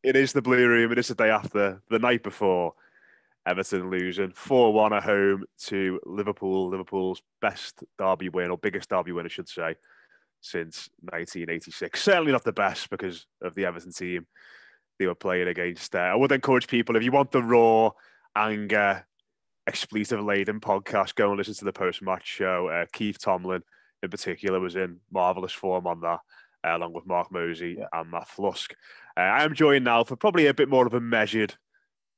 It is the Blue Room. It is the day after, the night before Everton losing 4-1 at home to Liverpool. Liverpool's best derby win, or biggest derby win, I should say, since 1986. Certainly not the best because of the Everton team they were playing against. I would encourage people, if you want the raw anger, expletive-laden podcast, go and listen to the post-match show. Keith Tomlin, in particular, was in marvellous form on that, along with Mark Mosey and Matt Flusk. I am joined now for probably a bit more of a measured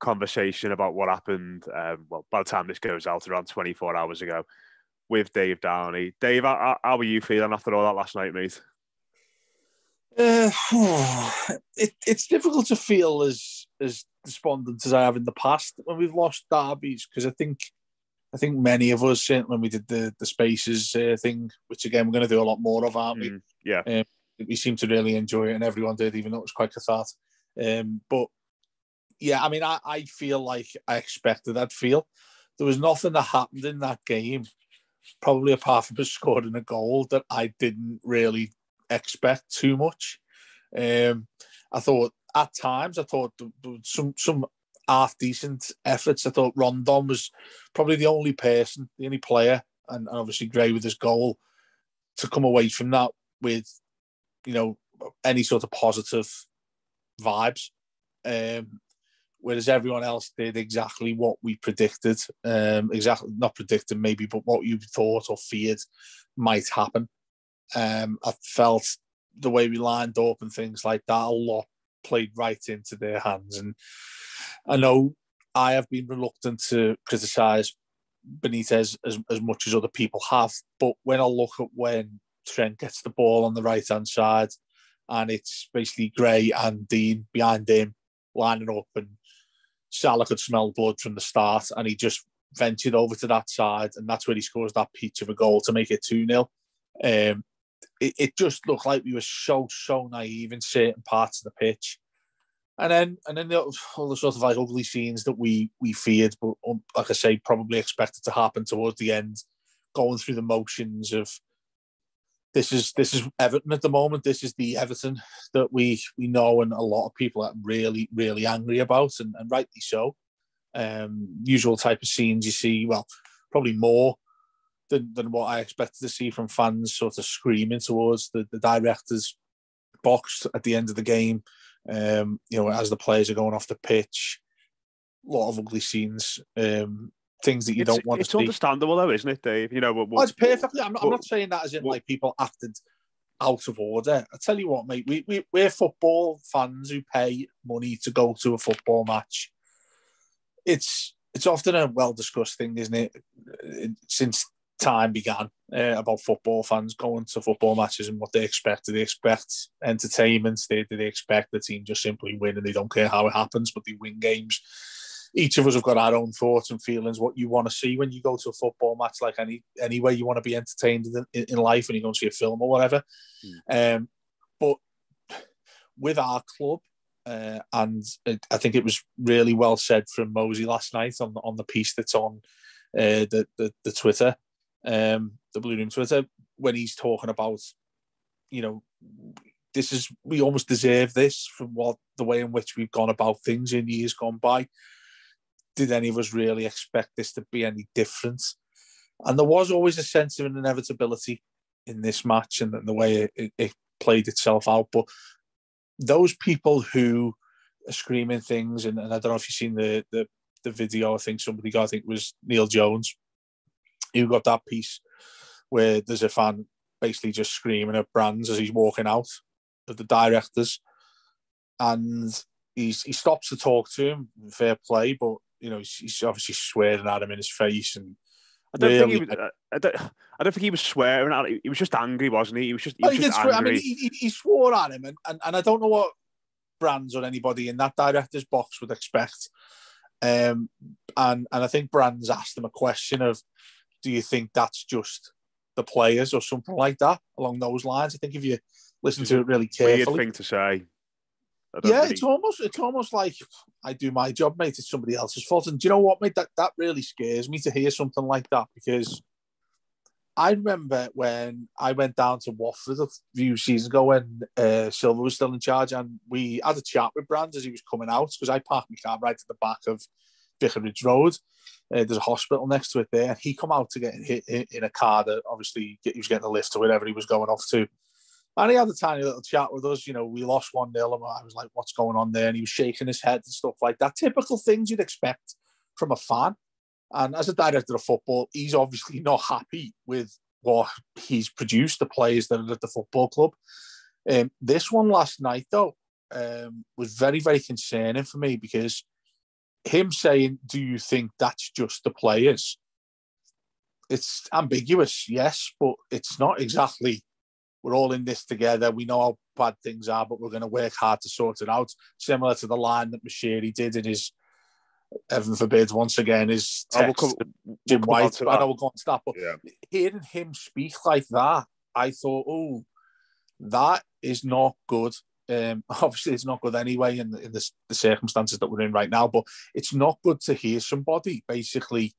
conversation about what happened, by the time this goes out, around 24 hours ago, with Dave Downey. Dave, how were you feeling after all that last night, mate? It's difficult to feel as despondent as I have in the past when we've lost derbies, because I think many of us, when we did the Spaces thing, which again we're going to do a lot more of, aren't we? Yeah. We seem to really enjoy it, and everyone did, even though it was quite cathartic. But yeah, I mean, I feel like I expected that feel. There was nothing that happened in that game, probably apart from us scoring a goal, that I didn't really expect too much. I thought at times, there was some half decent efforts. I thought Rondon was probably the only player, and obviously Gray with his goal, to come away from that with, any sort of positive vibes. Whereas everyone else did exactly what we predicted. Not predicted maybe, but what you thought or feared might happen. I felt the way we lined up and things like that, a lot played right into their hands. And I know I have been reluctant to criticise Benitez as much as other people have, but when I look at when Trent gets the ball on the right-hand side and it's basically Gray and Dean behind him lining up, and Salah could smell blood from the start, and he just ventured over to that side, and that's where he scores that peach of a goal to make it 2-0. It just looked like we were so naive in certain parts of the pitch. And then all the sort of like ugly scenes that we feared, but like I say, probably expected to happen towards the end, going through the motions of this is Everton at the moment. This is the Everton that we know, and a lot of people are really, really angry about, and rightly so. Usual type of scenes you see, well, probably more than what I expected to see from fans sort of screaming towards the director's box at the end of the game. As the players are going off the pitch, a lot of ugly scenes, things that you don't want to see. It's understandable though, isn't it, Dave? It's perfectly. I'm not saying that as in like people acted out of order. I tell you what, mate, we're football fans who pay money to go to a football match. It's often a well-discussed thing, isn't it? Since time began, about football fans going to football matches and what they expect. Do they expect entertainment? Do they expect the team just simply win and they don't care how it happens, but they win games? Each of us have got our own thoughts and feelings, what you want to see when you go to a football match, like any way you want to be entertained in life when you go and see a film or whatever. But with our club, and I think it was really well said from Mosey last night on the piece that's on the Twitter, the Blue Room Twitter, when he's talking about, we almost deserve this from the way in which we've gone about things in years gone by. Did any of us really expect this to be any different? And there was always a sense of an inevitability in this match and the way it played itself out. But those people who are screaming things, and I don't know if you've seen the video, I think it was Neil Jones, who got that piece where there's a fan basically just screaming at Brands as he's walking out of the directors. And he stops to talk to him, fair play, but he's obviously swearing at him in his face. And I don't think he was swearing at him. He was just angry, wasn't he? He was just angry. I mean, he swore at him, and I don't know what Brands or anybody in that director's box would expect. And I think Brands asked him a question of, do you think that's just the players or something like that along those lines? I think if you listen to it really carefully, weird thing to say. Yeah, it's almost like, I do my job, mate. It's somebody else's fault. And do you know what, mate? That really scares me to hear something like that, because I remember when I went down to Watford a few seasons ago when Silver was still in charge, and we had a chat with Brands as he was coming out, because I parked my car right at the back of Vicarage Road. There's a hospital next to it there, and he come out to get hit in a car that obviously he was getting a lift to wherever he was going off to. And he had a tiny little chat with us. You know, we lost 1-0, and I was like, what's going on there? And he was shaking his head and stuff like that. Typical things you'd expect from a fan. And as a director of football, he's obviously not happy with what he's produced, the players that are at the football club. This one last night, though, was very, very concerning for me, because him saying, do you think that's just the players? It's ambiguous, yes, but it's not exactly, we're all in this together. We know how bad things are, but we're going to work hard to sort it out. Similar to the line that Mashiri did in his, heaven forbid, once again, his text Jim White. I know we're going to stop, but hearing him speak like that, I thought, oh, that is not good. Obviously, it's not good anyway in the circumstances that we're in right now, but it's not good to hear somebody basically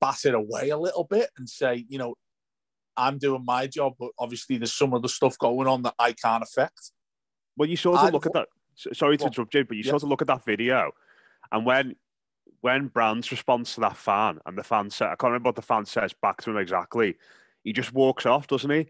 bat it away a little bit and say, you know, I'm doing my job, but obviously there's some other stuff going on that I can't affect. Well, you sort of look at that. Sorry to interrupt you, but you sort of look at that video, and when Brand's responds to that fan, and the fan said, I can't remember what the fan says back to him exactly, he just walks off, doesn't he?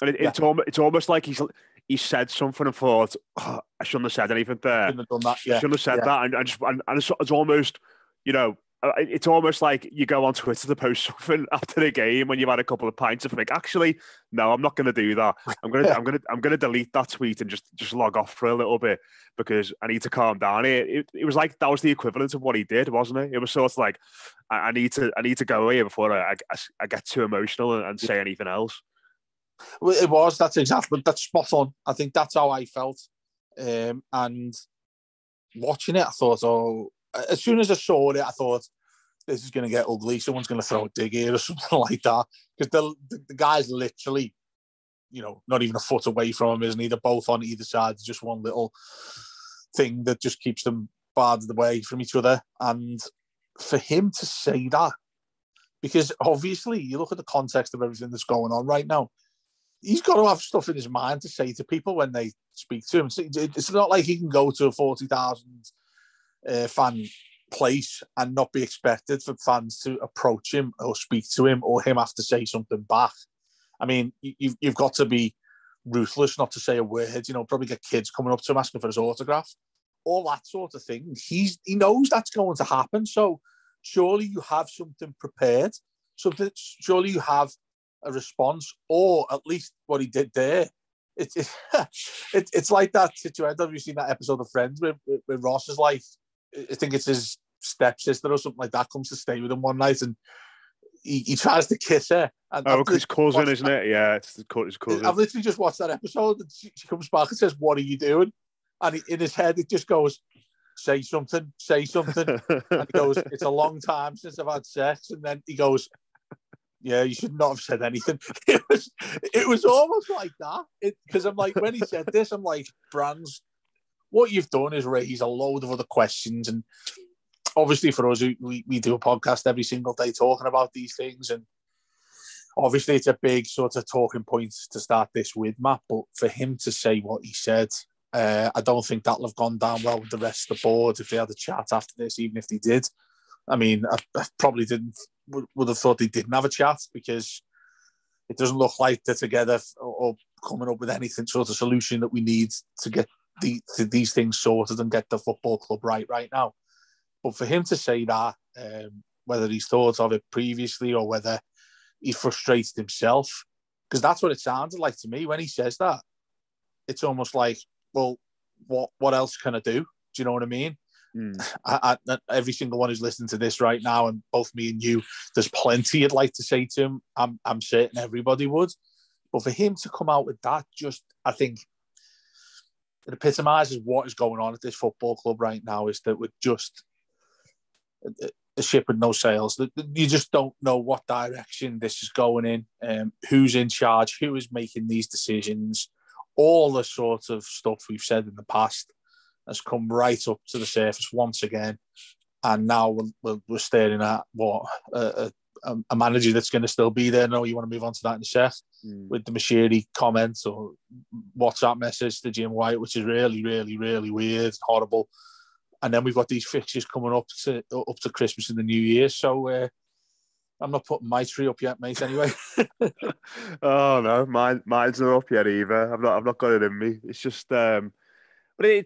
And it's almost like he said something and thought, oh, I shouldn't have said anything there. Shouldn't have done that. Yeah. Shouldn't have said that. And it's almost, you know, it's almost like you go on Twitter to post something after the game when you've had a couple of pints and think, actually, no, I'm not going to do that. I'm going to delete that tweet and just log off for a little bit because I need to calm down. It was like that was the equivalent of what he did, wasn't it? It was sort of like I need to go away before I get too emotional and say anything else. Well, it was. That's spot on. I think that's how I felt. And watching it, I thought, oh, as soon as I saw it, I thought, this is going to get ugly. Someone's going to throw a dig here or something like that. Because the guy's literally, you know, not even a foot away from him, isn't he? They're both on either side. It's just one little thing that just keeps them barred away from each other. And for him to say that, because obviously you look at the context of everything that's going on right now, he's got to have stuff in his mind to say to people when they speak to him. It's not like he can go to a 40,000 fan place and not be expected for fans to approach him or speak to him or him have to say something back. I mean, you've got to be ruthless not to say a word, you know, probably get kids coming up to him asking for his autograph, all that sort of thing. He knows that's going to happen. So surely you have something prepared. Surely you have a response, or at least what he did there. It's like that situation. Have you seen that episode of Friends where Ross is like, I think it's his stepsister or something like that, comes to stay with him one night and he tries to kiss her. And his cousin, isn't it? Yeah, it's his cousin. I've literally just watched that episode and she comes back and says, what are you doing? And in his head, it just goes, say something. And he goes, it's a long time since I've had sex. And then he goes, yeah, you should not have said anything. It was almost like that. Because I'm like, when he said this, I'm like, Brands, what you've done is raise a load of other questions. And obviously for us, we do a podcast every single day talking about these things. And obviously it's a big sort of talking point to start this with, Matt. But for him to say what he said, I don't think that'll have gone down well with the rest of the board if they had a chat after this, even if they did. I mean, I probably would have thought they didn't have a chat because it doesn't look like they're together or coming up with anything sort of solution that we need to get these things sorted and get the football club right now. But for him to say that, whether he's thought of it previously or whether he frustrated himself, because that's what it sounded like to me when he says that. It's almost like, well, what else can I do? Do you know what I mean? I, every single one who's listening to this right now, and both me and you, there's plenty I'd like to say to him. I'm certain everybody would. But for him to come out with that, just, I think it epitomises what is going on at this football club right now, is that we're just a ship with no sails. You just don't know what direction this is going in, who's in charge, who is making these decisions, all the sort of stuff we've said in the past has come right up to the surface once again, and now we're staring at what a a manager that's going to still be there. No, you want to move on to that in a sec. With the Mashiri comments or WhatsApp message to Jim White, which is really, really, really weird, horrible. And then we've got these fixtures coming up to Christmas and the New Year. So I'm not putting my tree up yet, mate. Anyway. Oh no, mine's not up yet either. I've not got it in me. It's just, but I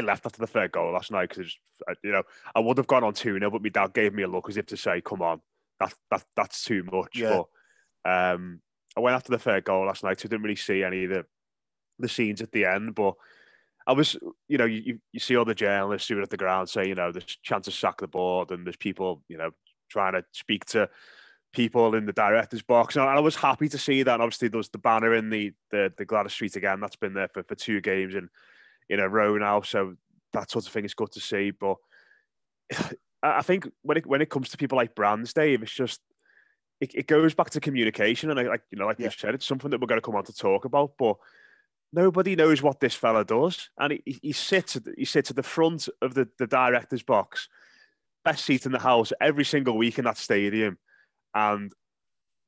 left after the third goal last night because I would have gone on 2-0, but my dad gave me a look as if to say, "Come on, that's too much." Yeah. But I went after the third goal last night, so I didn't really see any of the scenes at the end, but. I was, you see all the journalists who were at the ground say, there's chance to sack the board and there's people, trying to speak to people in the director's box. And I was happy to see that. And obviously, there was the banner in the Gladys Street again. That's been there for 2 games in a row now. So that sort of thing is good to see. But I think when it comes to people like Brands, Dave, it's just, it goes back to communication. And like you've said, it's something that we're going to come on to talk about. But nobody knows what this fella does, and he sits at the front of the director's box, best seat in the house every single week in that stadium, and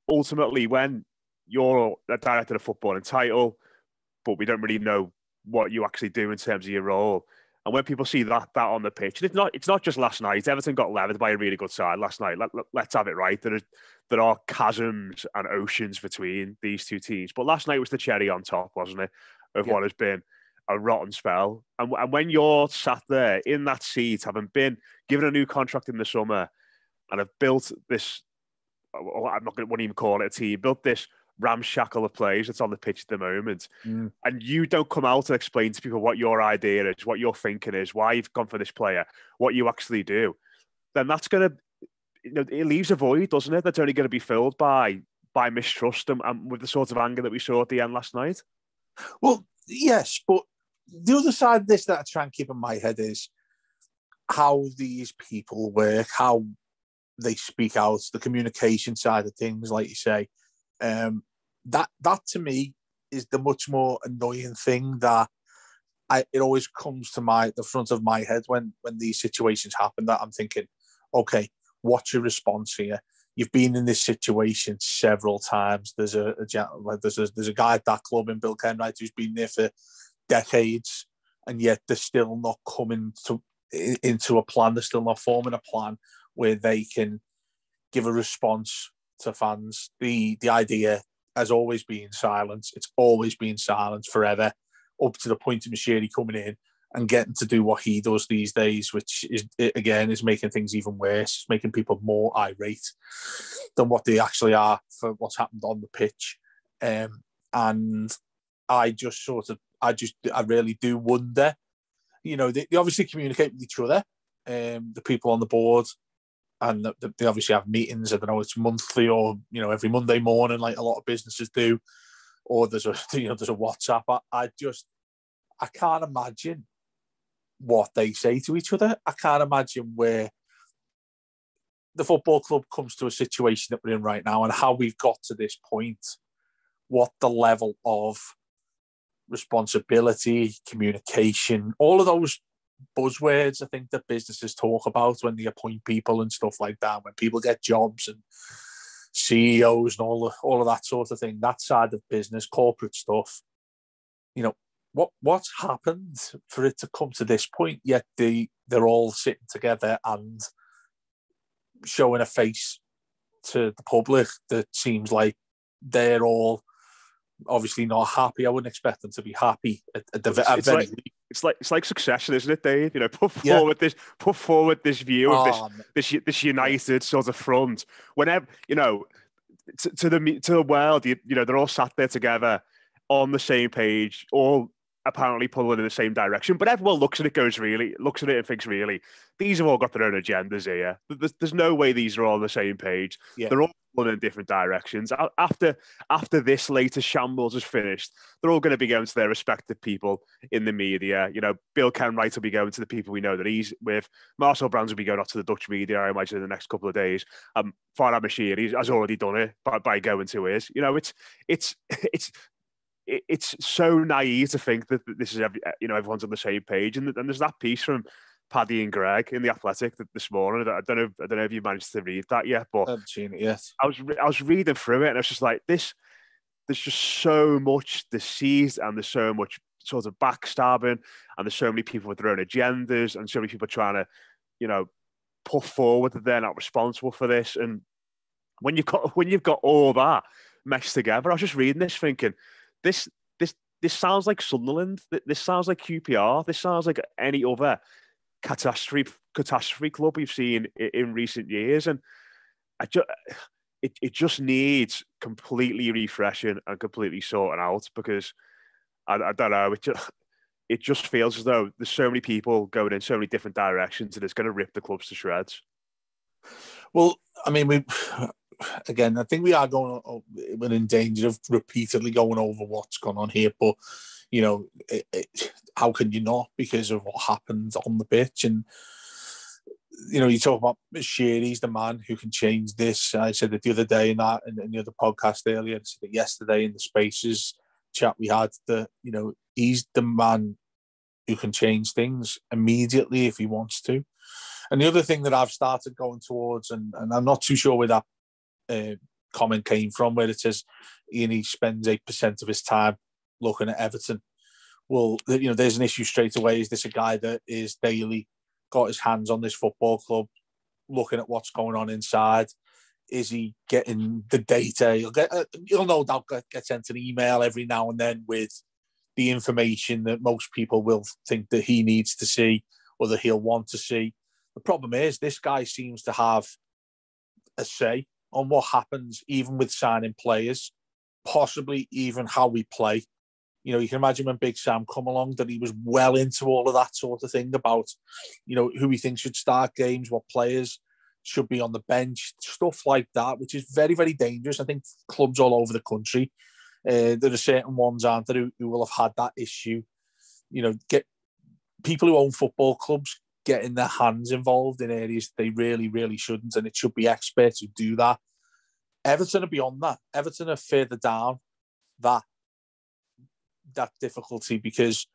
ultimately, when you're a director of football in title, but we don't really know what you actually do in terms of your role, and when people see that on the pitch, and it's not just last night. Everton got levered by a really good side last night. Let's have it right. There are chasms and oceans between these two teams. But last night was the cherry on top, wasn't it, of what has been a rotten spell. And when you're sat there in that seat, having been given a new contract in the summer and have built this, I'm not going to want to even call it a team, built this ramshackle of players that's on the pitch at the moment, and you don't come out and explain to people what your idea is, what your thinking is, why you've gone for this player, what you actually do, then that's going to, it leaves a void, doesn't it? That's only going to be filled by mistrust and with the sort of anger that we saw at the end last night. Well, yes, but the other side of this that I try and keep in my head is how these people work, how they speak out, the communication side of things, like you say. That to me is the much more annoying thing that it always comes to the front of my head when these situations happen, that I'm thinking, okay, what's your response here? You've been in this situation several times. There's a guy at that club in Bill Kenwright who's been there for decades, and yet they're still not coming into a plan. They're still not forming a plan where they can give a response to fans. The idea has always been silence. It's always been silence forever, up to the point of Mashiri coming in and getting to do what he does these days, which is making things even worse. It's making people more irate than what they actually are for what's happened on the pitch. And I really do wonder, they obviously communicate with each other, the people on the board, and they obviously have meetings. I don't know, it's monthly or, every Monday morning, like a lot of businesses do, or there's a WhatsApp. I can't imagine what they say to each other. I can't imagine where the football club comes to a situation that we're in right now and how we've got to this point, what the level of responsibility, communication, all of those buzzwords I think that businesses talk about when they appoint people and stuff like that, when people get jobs and CEOs and all of that sort of thing, that side of business, corporate stuff, what's happened for it to come to this point, yet they're all sitting together and showing a face to the public that seems like they're all obviously not happy. I wouldn't expect them to be happy at the very least. It's like Succession, isn't it, Dave? Put forward this view of this united sort of front. Whenever to the world, they're all sat there together on the same page, all apparently pulling in the same direction. But everyone looks at it and thinks, really, these have all got their own agendas here. There's no way these are all on the same page. Yeah. They're all pulling in different directions. After this latest shambles is finished, they're all going to be going to their respective people in the media. Bill Kenwright will be going to the people we know that he's with. Marcel Brands will be going out to the Dutch media, I imagine, in the next couple of days. Farhad Moshiri has already done it by going to his. It's so naive to think that this is everyone's on the same page, and there's that piece from Paddy and Greg in the Athletic this morning. I don't know if you managed to read that yet, but I haven't seen it yet. I was reading through it, and I was just like, this. There's just so much deceit, and there's so much sort of backstabbing, and there's so many people with their own agendas, and so many people trying to, put forward that they're not responsible for this. And when you've got all that meshed together, I was just reading this thinking, this sounds like Sunderland. This sounds like QPR. This sounds like any other catastrophe club we've seen in recent years. And it just needs completely refreshing and completely sorting out, because I don't know, it just feels as though there's so many people going in so many different directions, and it's going to rip the clubs to shreds. Well, I mean, I think we are we're in danger of repeatedly going over what's gone on here, but how can you not, because of what happened on the pitch? And you talk about Sheary's the man who can change this. I said it the other day in the other podcast earlier. I said it yesterday in the Spaces chat we had, that he's the man who can change things immediately if he wants to. And the other thing that I've started going towards, and I'm not too sure where that comment came from, where it says he spends 8% of his time looking at Everton. Well, there's an issue straight away. Is this a guy that is daily got his hands on this football club, looking at what's going on inside? Is he getting the data? You'll no doubt get sent an email every now and then with the information that most people will think that he needs to see or that he'll want to see. The problem is this guy seems to have a say on what happens, even with signing players, possibly even how we play. You can imagine when Big Sam come along that he was well into all of that sort of thing about, who he thinks should start games, what players should be on the bench, stuff like that, which is very, very dangerous. I think clubs all over the country, there are certain ones, aren't there, who will have had that issue. Get people who own football clubs getting their hands involved in areas they really, really shouldn't, and it should be experts who do that. Everton are beyond that. Everton are further down that difficulty, because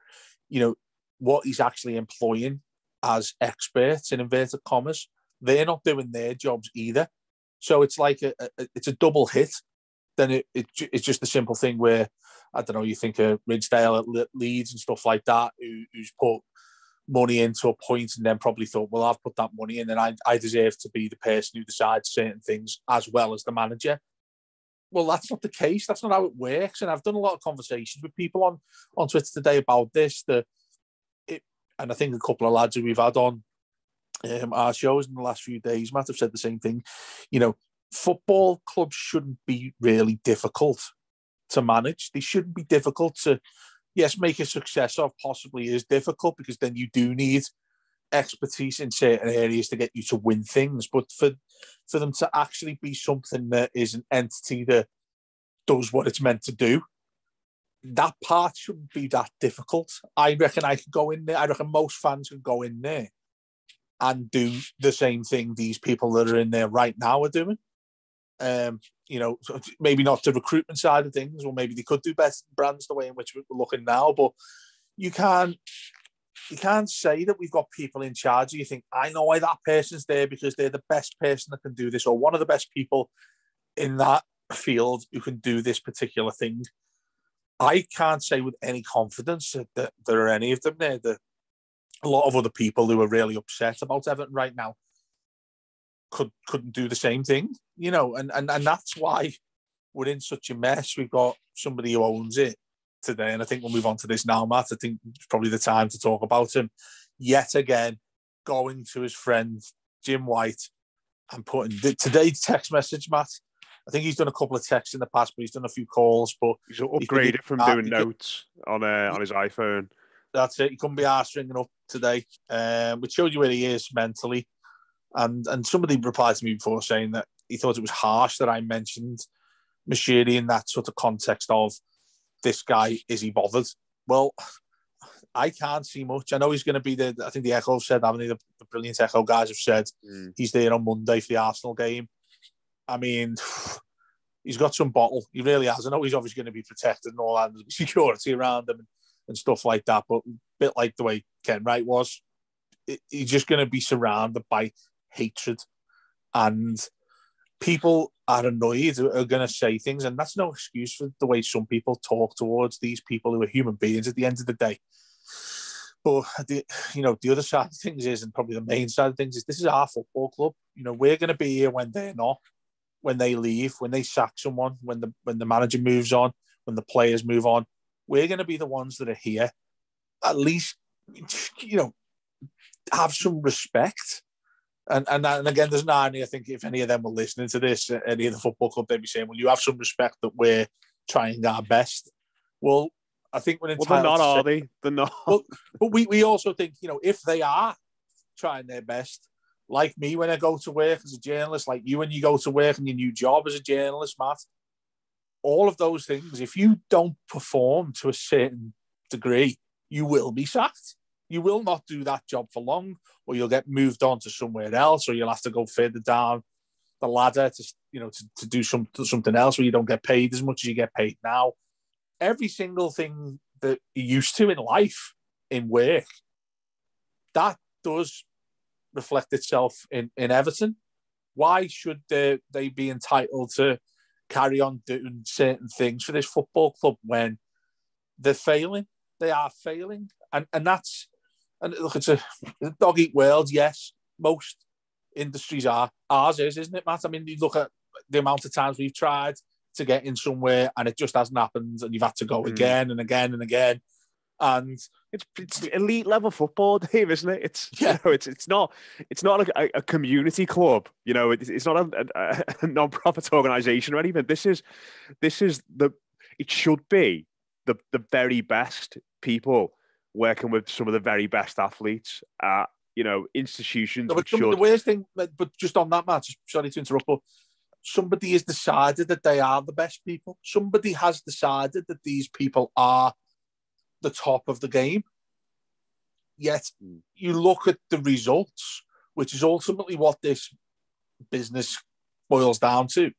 what he's actually employing as experts, in inverted commas, they're not doing their jobs either. So it's like it's a double hit. Then it's just a simple thing where, I don't know, you think of Ridsdale at Leeds and stuff like that, who's put money into a point and then probably thought, well, I've put that money in and I deserve to be the person who decides certain things as well as the manager. Well, that's not the case. That's not how it works. And I've done a lot of conversations with people on Twitter today about this. And I think a couple of lads who we've had on our shows in the last few days, Matt, have said the same thing. Football clubs shouldn't be really difficult to manage. They shouldn't be difficult to, yes, make a success of. Possibly is difficult, because then you do need expertise in certain areas to get you to win things. But for them to actually be something that is an entity that does what it's meant to do, that part shouldn't be that difficult. I reckon I could go in there. I reckon most fans could go in there and do the same thing these people that are in there right now are doing. Maybe not the recruitment side of things, or maybe they could do better brands the way in which we're looking now, but you can't say that we've got people in charge. You think, I know why that person's there, because they're the best person that can do this, or one of the best people in that field who can do this particular thing. I can't say with any confidence that there are any of them there. A lot of other people who are really upset about Everton right now couldn't do the same thing, and that's why we're in such a mess. We've got somebody who owns it today, and I think we'll move on to this now, Matt. I think it's probably the time to talk about him. Yet again, going to his friend Jim White and putting today's text message, Matt. I think he's done a couple of texts in the past, but he's done a few calls. But he's upgraded from doing notes on his iPhone. That's it. He couldn't be arsed ringing up today, which showed you where he is mentally. And somebody replied to me before saying that he thought it was harsh that I mentioned Moshiri in that sort of context of, this guy, is he bothered? Well, I can't see much. I know he's going to be there. I think the Echo have said, haven't they? The brilliant Echo guys have said he's there on Monday for the Arsenal game. I mean, he's got some bottle. He really has. I know he's obviously going to be protected and all that, and security around him and stuff like that. But a bit like the way Ken Wright was, you're just going to be surrounded by hatred, and people are annoyed, are going to say things, and that's no excuse for the way some people talk towards these people who are human beings at the end of the day. But the other side of things is, and probably the main side of things is, this is our football club. We're going to be here when they're not, when they leave, when they sack someone, when the manager moves on, when the players move on. We're going to be the ones that are here. At least, have some respect. And again, there's an irony. I think if any of them were listening to this, any of the football club, they'd be saying, well, you have some respect that we're trying our best. Well, I think we're entitled they're not, are they? They're not. Well, but we also think, if they are trying their best, like me when I go to work as a journalist, like you when you go to work in your new job as a journalist, Matt, all of those things, if you don't perform to a certain degree, you will be sacked. You will not do that job for long, or you'll get moved on to somewhere else, or you'll have to go further down the ladder to do something else where you don't get paid as much as you get paid now. Every single thing that you're used to in life, in work, that does reflect itself in Everton. Why should they be entitled to carry on doing certain things for this football club when they're failing? They are failing. And look, it's a dog-eat world, yes. Most industries are. Ours is, isn't it, Matt? I mean, you look at the amount of times we've tried to get in somewhere and it just hasn't happened, and you've had to go again and again and again. And it's elite level football, Dave, isn't it? It's not a community club. It's not a non-profit organization or anything. It should be the very best people working with some of the very best athletes at institutions. The worst thing, but just on that, Matt, sorry to interrupt, but somebody has decided that they are the best people. Somebody has decided that these people are the top of the game. Yet you look at the results, which is ultimately what this business boils down to,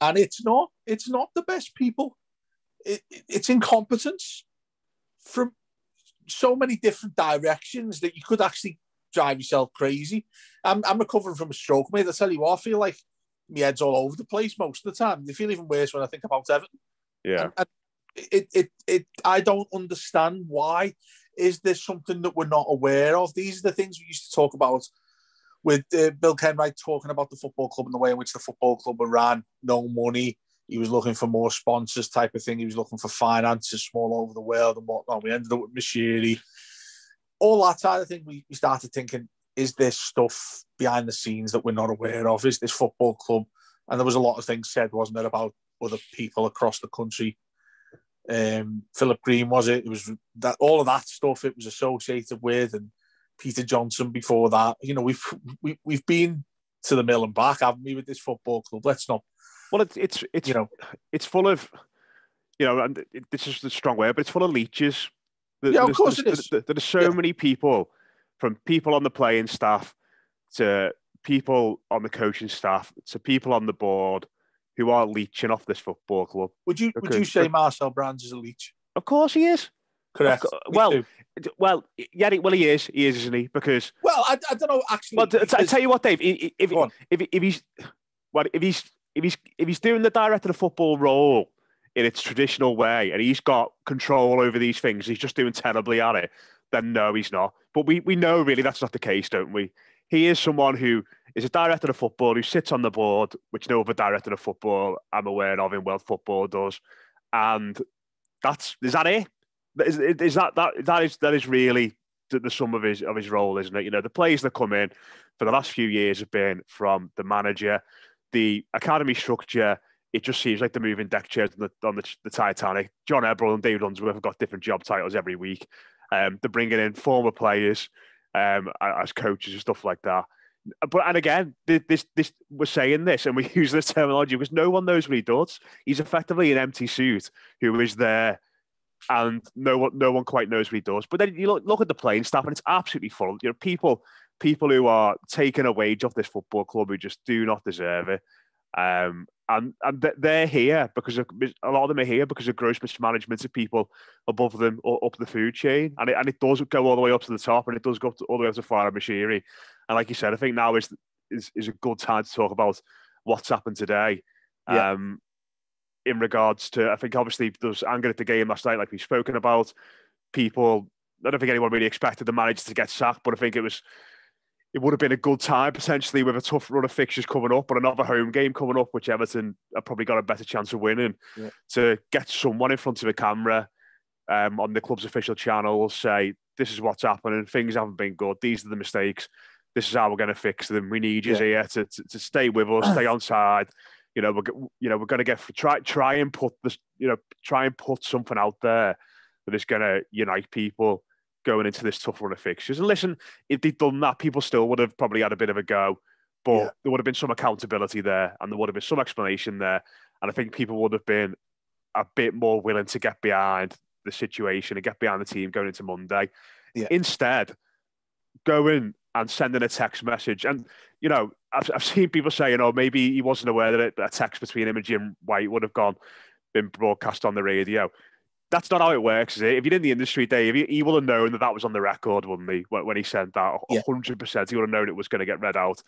and it's not the best people. It's incompetence from so many different directions that you could actually drive yourself crazy. I'm recovering from a stroke, mate. I tell you what, I feel like my head's all over the place most of the time. They feel even worse when I think about Everton. Yeah. And I don't understand why. Is there something that we're not aware of? These are the things we used to talk about with Bill Kenwright talking about the football club and the way in which the football club were ran. No money. He was looking for more sponsors type of thing. He was looking for finances from all over the world and whatnot. We ended up with Mashiri. All that side of thing, we started thinking, is there stuff behind the scenes that we're not aware of? Is this football club? And there was a lot of things said, wasn't there, about other people across the country. Philip Green, was it? It was that all of that stuff it was associated with, and Peter Johnson before that. We've been to the mill and back, haven't we, with this football club? Let's not. Well, it's full of, and this is a strong word, but it's full of leeches. Of course it is. There are so many people, from people on the playing staff to people on the coaching staff to people on the board, who are leeching off this football club. Would you say Marcel Brands is a leech? Of course he is. Correct. Yeah, he is, isn't he? Because I don't know actually. Well, I tell you what, Dave. If he's doing the director of football role in its traditional way, and he's got control over these things, he's just doing terribly at it, then no, he's not. But we know really that's not the case, don't we? He is someone who is a director of football who sits on the board, which no other director of football I'm aware of in world football does. And is that it? That is really the sum of his role, isn't it? The players that come in for the last few years have been from the manager, the academy structure. It just seems like they're moving deck chairs on the Titanic. John Eberl and David Unsworth have got different job titles every week. They're bringing in former players as coaches and stuff like that. And again, this we're saying this and we use this terminology because no one knows what he does. He's effectively an empty suit who is there, and no one quite knows what he does. But then you look at the playing staff, and it's absolutely full. People who are taking a wage off this football club who just do not deserve it. They're here because a lot of them are here because of gross mismanagement of people above them or up the food chain, and it does go all the way up to the top, and it does go all the way up to fire machinery. And like you said, I think now is a good time to talk about what's happened today. Yeah. In regards to, I think obviously there's anger at the game last night, like we've spoken about. People, I don't think anyone really expected the manager to get sacked, but I think it would have been a good time potentially with a tough run of fixtures coming up, but another home game coming up, which Everton have probably got a better chance of winning. Yeah. To get someone in front of a camera on the club's official channel, say, this is what's happening, things haven't been good, these are the mistakes, this is how we're going to fix them. We need you here to stay with us, stay on side. We're going to try and put this, try and put something out there that is going to unite people going into this tough run of fixtures. And listen, if they'd done that, people still would have probably had a bit of a go, but there would have been some accountability there, and there would have been some explanation there. And I think people would have been a bit more willing to get behind the situation and get behind the team going into Monday. Yeah. Instead, going and sending a text message. And, I've seen people saying, maybe he wasn't aware that a text between him and Jim White would have been broadcast on the radio. That's not how it works, is it? If you're in the industry, Dave, he will have known that was on the record, wouldn't he? When he sent that, 100%, he would have known it was going to get read out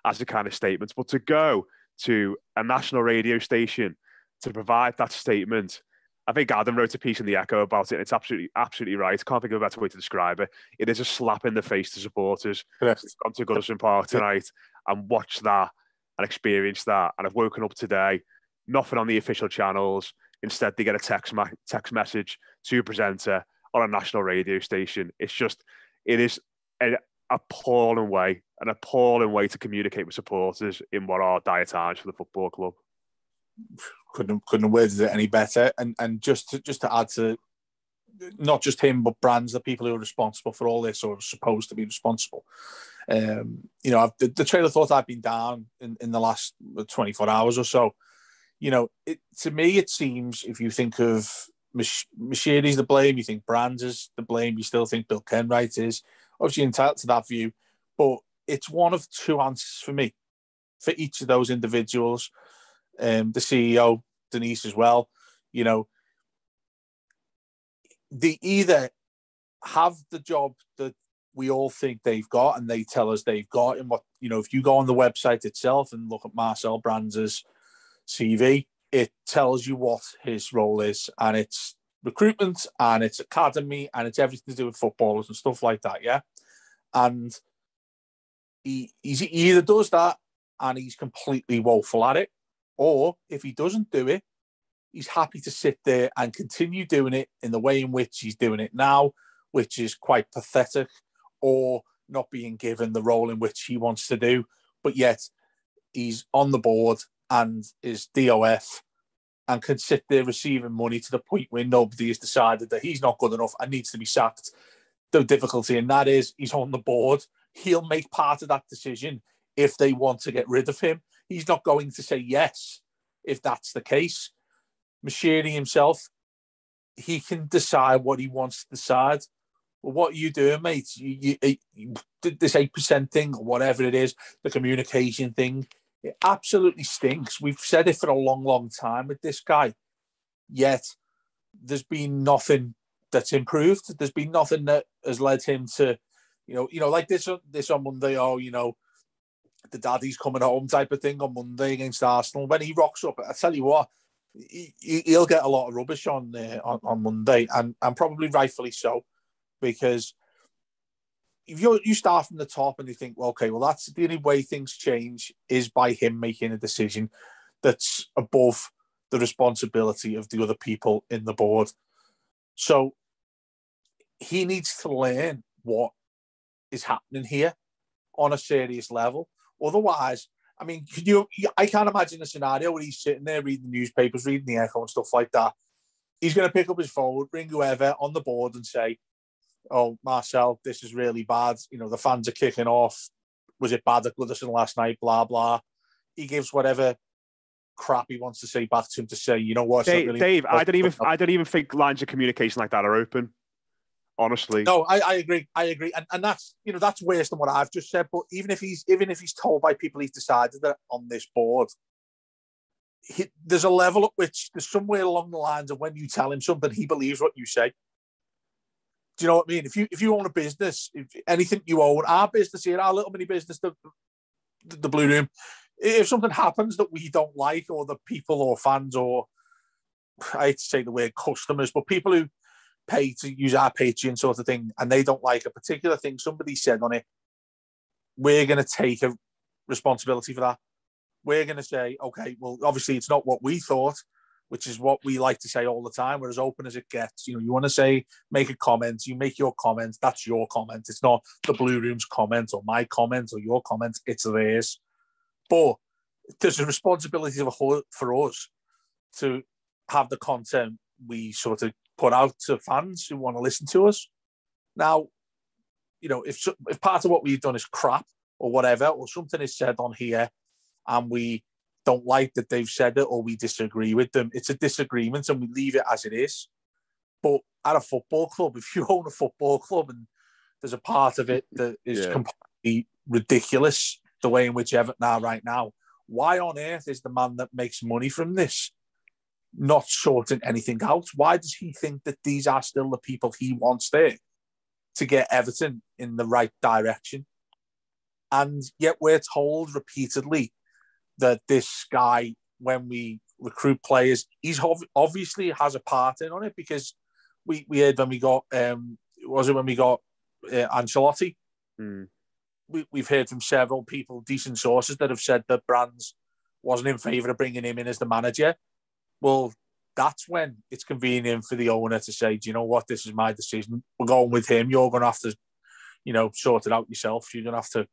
as a kind of statement. But to go to a national radio station to provide that statement, I think Adam wrote a piece in the Echo about it, and it's absolutely right. I can't think of a better way to describe it. It is a slap in the face to supporters. Correct. I've gone to Goodison Park tonight and watched that and experienced that, and I've woken up today, nothing on the official channels. Instead, they get a text message to a presenter on a national radio station. It is an appalling way to communicate with supporters in what are dire times for the football club. Couldn't have worded it any better. And just to add to not just him, but Brands, the people who are responsible for all this or are supposed to be responsible. The trail of thought I've been down in the last 24 hours or so. To me, it seems if you think of Machiri's the blame, you think Brands is the blame, you still think Bill Kenwright is. Obviously entitled to that view, but it's one of two answers for me, for each of those individuals. The CEO, Denise, as well. They either have the job that we all think they've got and they tell us they've got, and what, if you go on the website itself and look at Marcel Brands' CV, it tells you what his role is, and it's recruitment and it's academy and it's everything to do with footballers and stuff like that, yeah? And he either does that and he's completely woeful at it, or if he doesn't do it, he's happy to sit there and continue doing it in the way in which he's doing it now, which is quite pathetic, or not being given the role in which he wants to do, but yet he's on the board and is DOF and can sit there receiving money to the point where nobody has decided that he's not good enough and needs to be sacked. The difficulty in that is he's on the board. He'll make part of that decision if they want to get rid of him. He's not going to say yes if that's the case. Machiri himself, he can decide what he wants to decide. Well, what are you doing, mate? You this 8% thing or whatever it is, the communication thing, it absolutely stinks. We've said it for a long, long time with this guy. Yet there's been nothing that's improved. There's been nothing that has led him to, like this on Monday, the daddy's coming home type of thing on Monday against Arsenal. When he rocks up, I tell you what, he'll get a lot of rubbish on Monday, and probably rightfully so, because if you start from the top and you think, well, okay, well, that's the only way things change is by him making a decision that's above the responsibility of the other people in the board. So he needs to learn what is happening here on a serious level. Otherwise, I mean, I can't imagine a scenario where he's sitting there reading the newspapers, reading the Echo and stuff like that. He's going to pick up his phone, ring whoever on the board and say, oh, Marcel, this is really bad. The fans are kicking off. Was it bad at Goodison last night? Blah, blah. He gives whatever crap he wants to say back to him to say, you know what? Dave, I don't even think lines of communication like that are open. Honestly. No, I agree. And that's, that's worse than what I've just said. But even if he's told by people he's decided that on this board there's a level at which there's somewhere along the lines of when you tell him something, he believes what you say. Do you know what I mean? If you own a business, if anything you own, our business here, our little mini business, the Blue Room, if something happens that we don't like, or the people or fans, or I hate to say the word customers, but people who pay to use our Patreon sort of thing, and they don't like a particular thing somebody said on it, we're going to take a responsibility for that. We're going to say, okay, well, obviously it's not what we thought, which is what we like to say all the time. We're as open as it gets. You know, you want to say, make a comment, you make your comment. That's your comment. It's not the Blue Room's comment or my comment or your comment. It's theirs. But there's a responsibility for us to have the content we sort of put out to fans who want to listen to us. Now, you know, if part of what we've done is crap or whatever, or something is said on here and we don't like that they've said it, or we disagree with them, it's a disagreement and we leave it as it is. But at a football club, if you own a football club and there's a part of it that is completely ridiculous, the way in which Everton are right now, why on earth is the man that makes money from this not sorting anything out? Why does he think that these are still the people he wants there to get Everton in the right direction? And yet we're told repeatedly that this guy, when we recruit players, he's obviously has a part in on it, because we heard when we got Ancelotti? We've heard from several people, decent sources, that have said that Brands wasn't in favour of bringing him in as the manager. Well, that's when it's convenient for the owner to say, do you know what, this is my decision. We're going with him. You're going to have to, you know, sort it out yourself. You're going to have to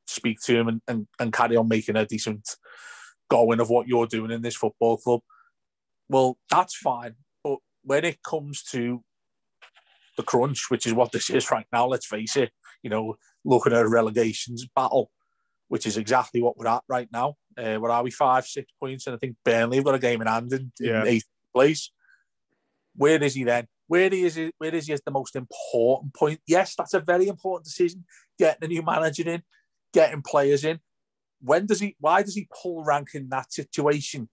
speak to him and carry on making a decent going of what you're doing in this football club. Well, that's fine. But when it comes to the crunch, which is what this is right now, let's face it, you know, looking at a relegations battle, which is exactly what we're at right now. Where are we? 5-6 points, and I think Burnley have got a game in hand in 8th place. Where is he then? Where is he at the most important point? Yes, that's a very important decision. Getting a new manager in, getting players in. Why does he pull rank in that situation?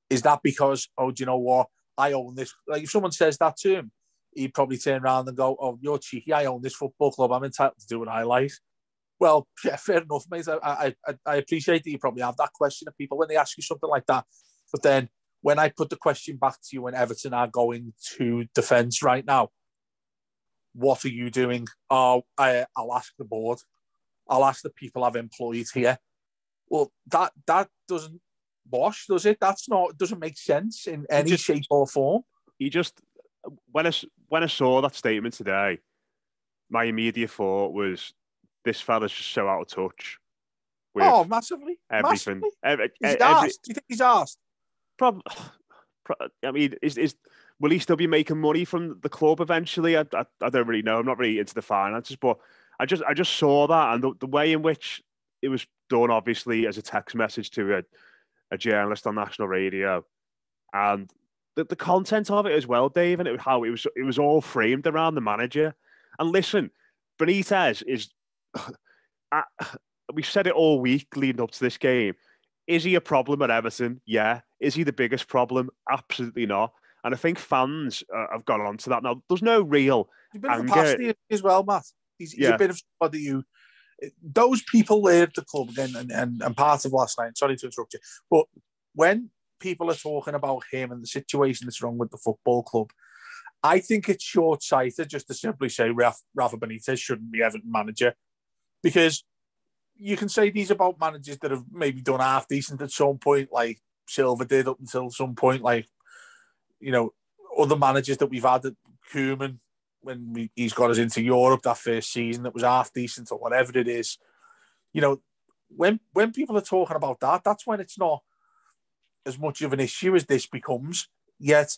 Is that because, oh, do you know what? I own this. Like, if someone says that to him, he'd probably turn around and go, oh, you're cheeky. I own this football club. I'm entitled to do what I like. Well, yeah, fair enough, mate. I appreciate that you probably have that question of people when they ask you something like that. But then when I put the question back to you, when Everton are going to defence right now, what are you doing? Oh, I'll ask the board. I'll ask the people I've employed here. Well, that doesn't wash, does it? Doesn't make sense in any shape or form. When I saw that statement today, my immediate thought was, this fella's just so out of touch with massively. Everything. Massively. He's asked. Do you think he's asked? I mean, will he still be making money from the club eventually? I don't really know. I'm not really into the finances, but I just saw that, and the way in which it was done, obviously as a text message to a journalist on national radio, and the content of it as well, Dave, and how it was all framed around the manager. And listen, Benitez is. We've said it all week leading up to this game. Is he a problem at Everton? Yeah. Is he the biggest problem? Absolutely not. And I think fans have got onto that now. There's no real He's a bit of a pasty as well, Matt. He's a bit of somebody who... Those people there at the club, again, and part of last night, sorry to interrupt you, but when people are talking about him and the situation that's wrong with the football club, I think it's short-sighted just to simply say Rafa Benitez shouldn't be Everton manager. Because you can say these about managers that have maybe done half decent at some point, like Silva did up until some point, like, you know, other managers that we've had at Koeman, when he's got us into Europe that first season, that was half decent or whatever it is. You know, when people are talking about that, that's when it's not as much of an issue as this becomes. Yet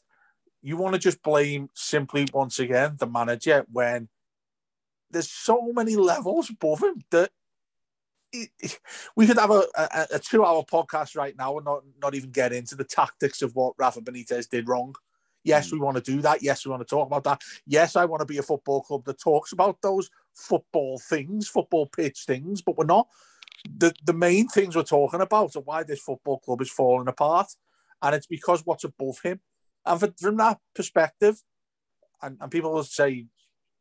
you want to just blame simply, once again, the manager, when there's so many levels above him that we could have a 2-hour podcast right now and not even get into the tactics of what Rafa Benitez did wrong. Yes, we want to do that. Yes, we want to talk about that. Yes, I want to be a football club that talks about those football things, football pitch things, but we're not. the main things we're talking about are why this football club is falling apart, and it's because what's above him. And from that perspective, and people will say,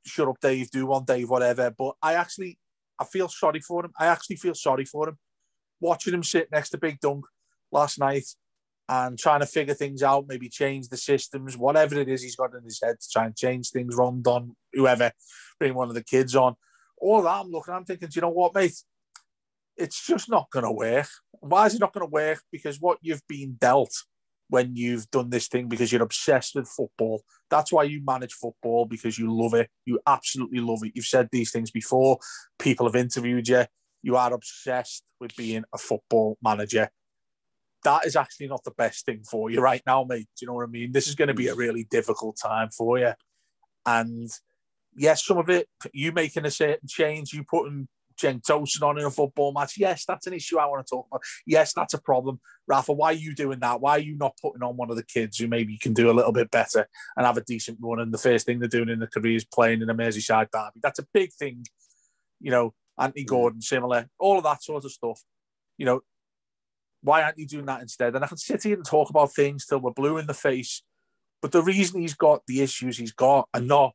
"Shut up, Dave. Do one, Dave, whatever." But I feel sorry for him. I actually feel sorry for him. Watching him sit next to Big Dunk last night and trying to figure things out, maybe change the systems, whatever it is he's got in his head to try and change things, Rondon, whoever, bring one of the kids on. All that I'm thinking, do you know what, mate? It's just not going to work. Why is it not going to work? Because what you've been dealt when you've done this thing, because you're obsessed with football. That's why you manage football, because you love it. You absolutely love it. You've said these things before. People have interviewed you. You are obsessed with being a football manager. That is actually not the best thing for you right now, mate. Do you know what I mean? This is going to be a really difficult time for you. And yes, some of it, you making a certain change, you putting Cenk Tosun on in a football match. Yes, that's an issue I want to talk about. Yes, that's a problem. Rafa, why are you doing that? Why are you not putting on one of the kids who maybe can do a little bit better and have a decent run? And the first thing they're doing in their career is playing in a Merseyside derby. That's a big thing. You know, Anthony Gordon, similar, all of that sort of stuff. You know, why aren't you doing that instead? And I can sit here and talk about things till we're blue in the face. But the reason he's got the issues he's got and not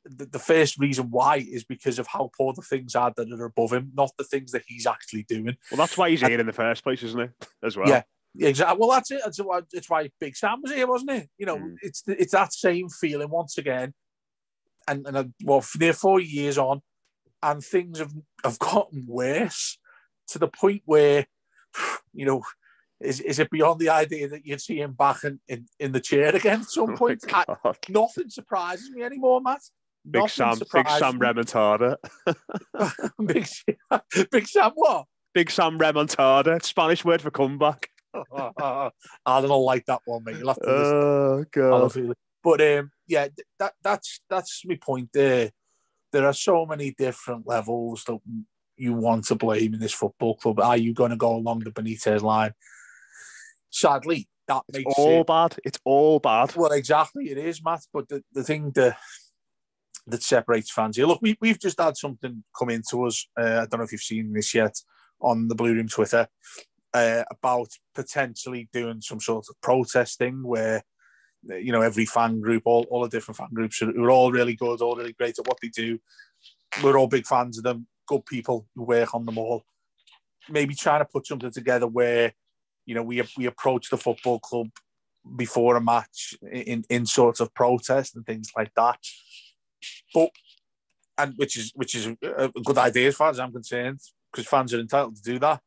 the first reason why is because of how poor the things are that are above him, not the things that he's actually doing. Well, that's why he's here in the first place, isn't it? As well. Yeah, exactly. Well, that's it. It's why Big Sam was here, wasn't it? You know, it's that same feeling once again. And near 4 years on, and things have gotten worse to the point where, you know, is it beyond the idea that you'd see him back in the chair again at some point? Nothing surprises me anymore, Matt. Big Sam Remontada. Big Sam what? Big Sam Remontada. Spanish word for comeback. I don't like that one, mate. You'll have to listen. Oh, God. But yeah, that's my point there. There are so many different levels that you want to blame in this football club. Are you going to go along the Benitez line? Sadly, that makes it all bad. It's all bad. Well, exactly, it is, Matt. But the thing that separates fans here. Look, we've just had something come into us. I don't know if you've seen this yet on the Blue Room Twitter about potentially doing some sort of protest thing where, you know, every fan group, all the different fan groups are all really good, all really great at what they do. We're all big fans of them, good people who work on them all. Maybe trying to put something together where, you know, we approach the football club before a match in sort of protest and things like that. But which is a good idea as far as I'm concerned, because fans are entitled to do that.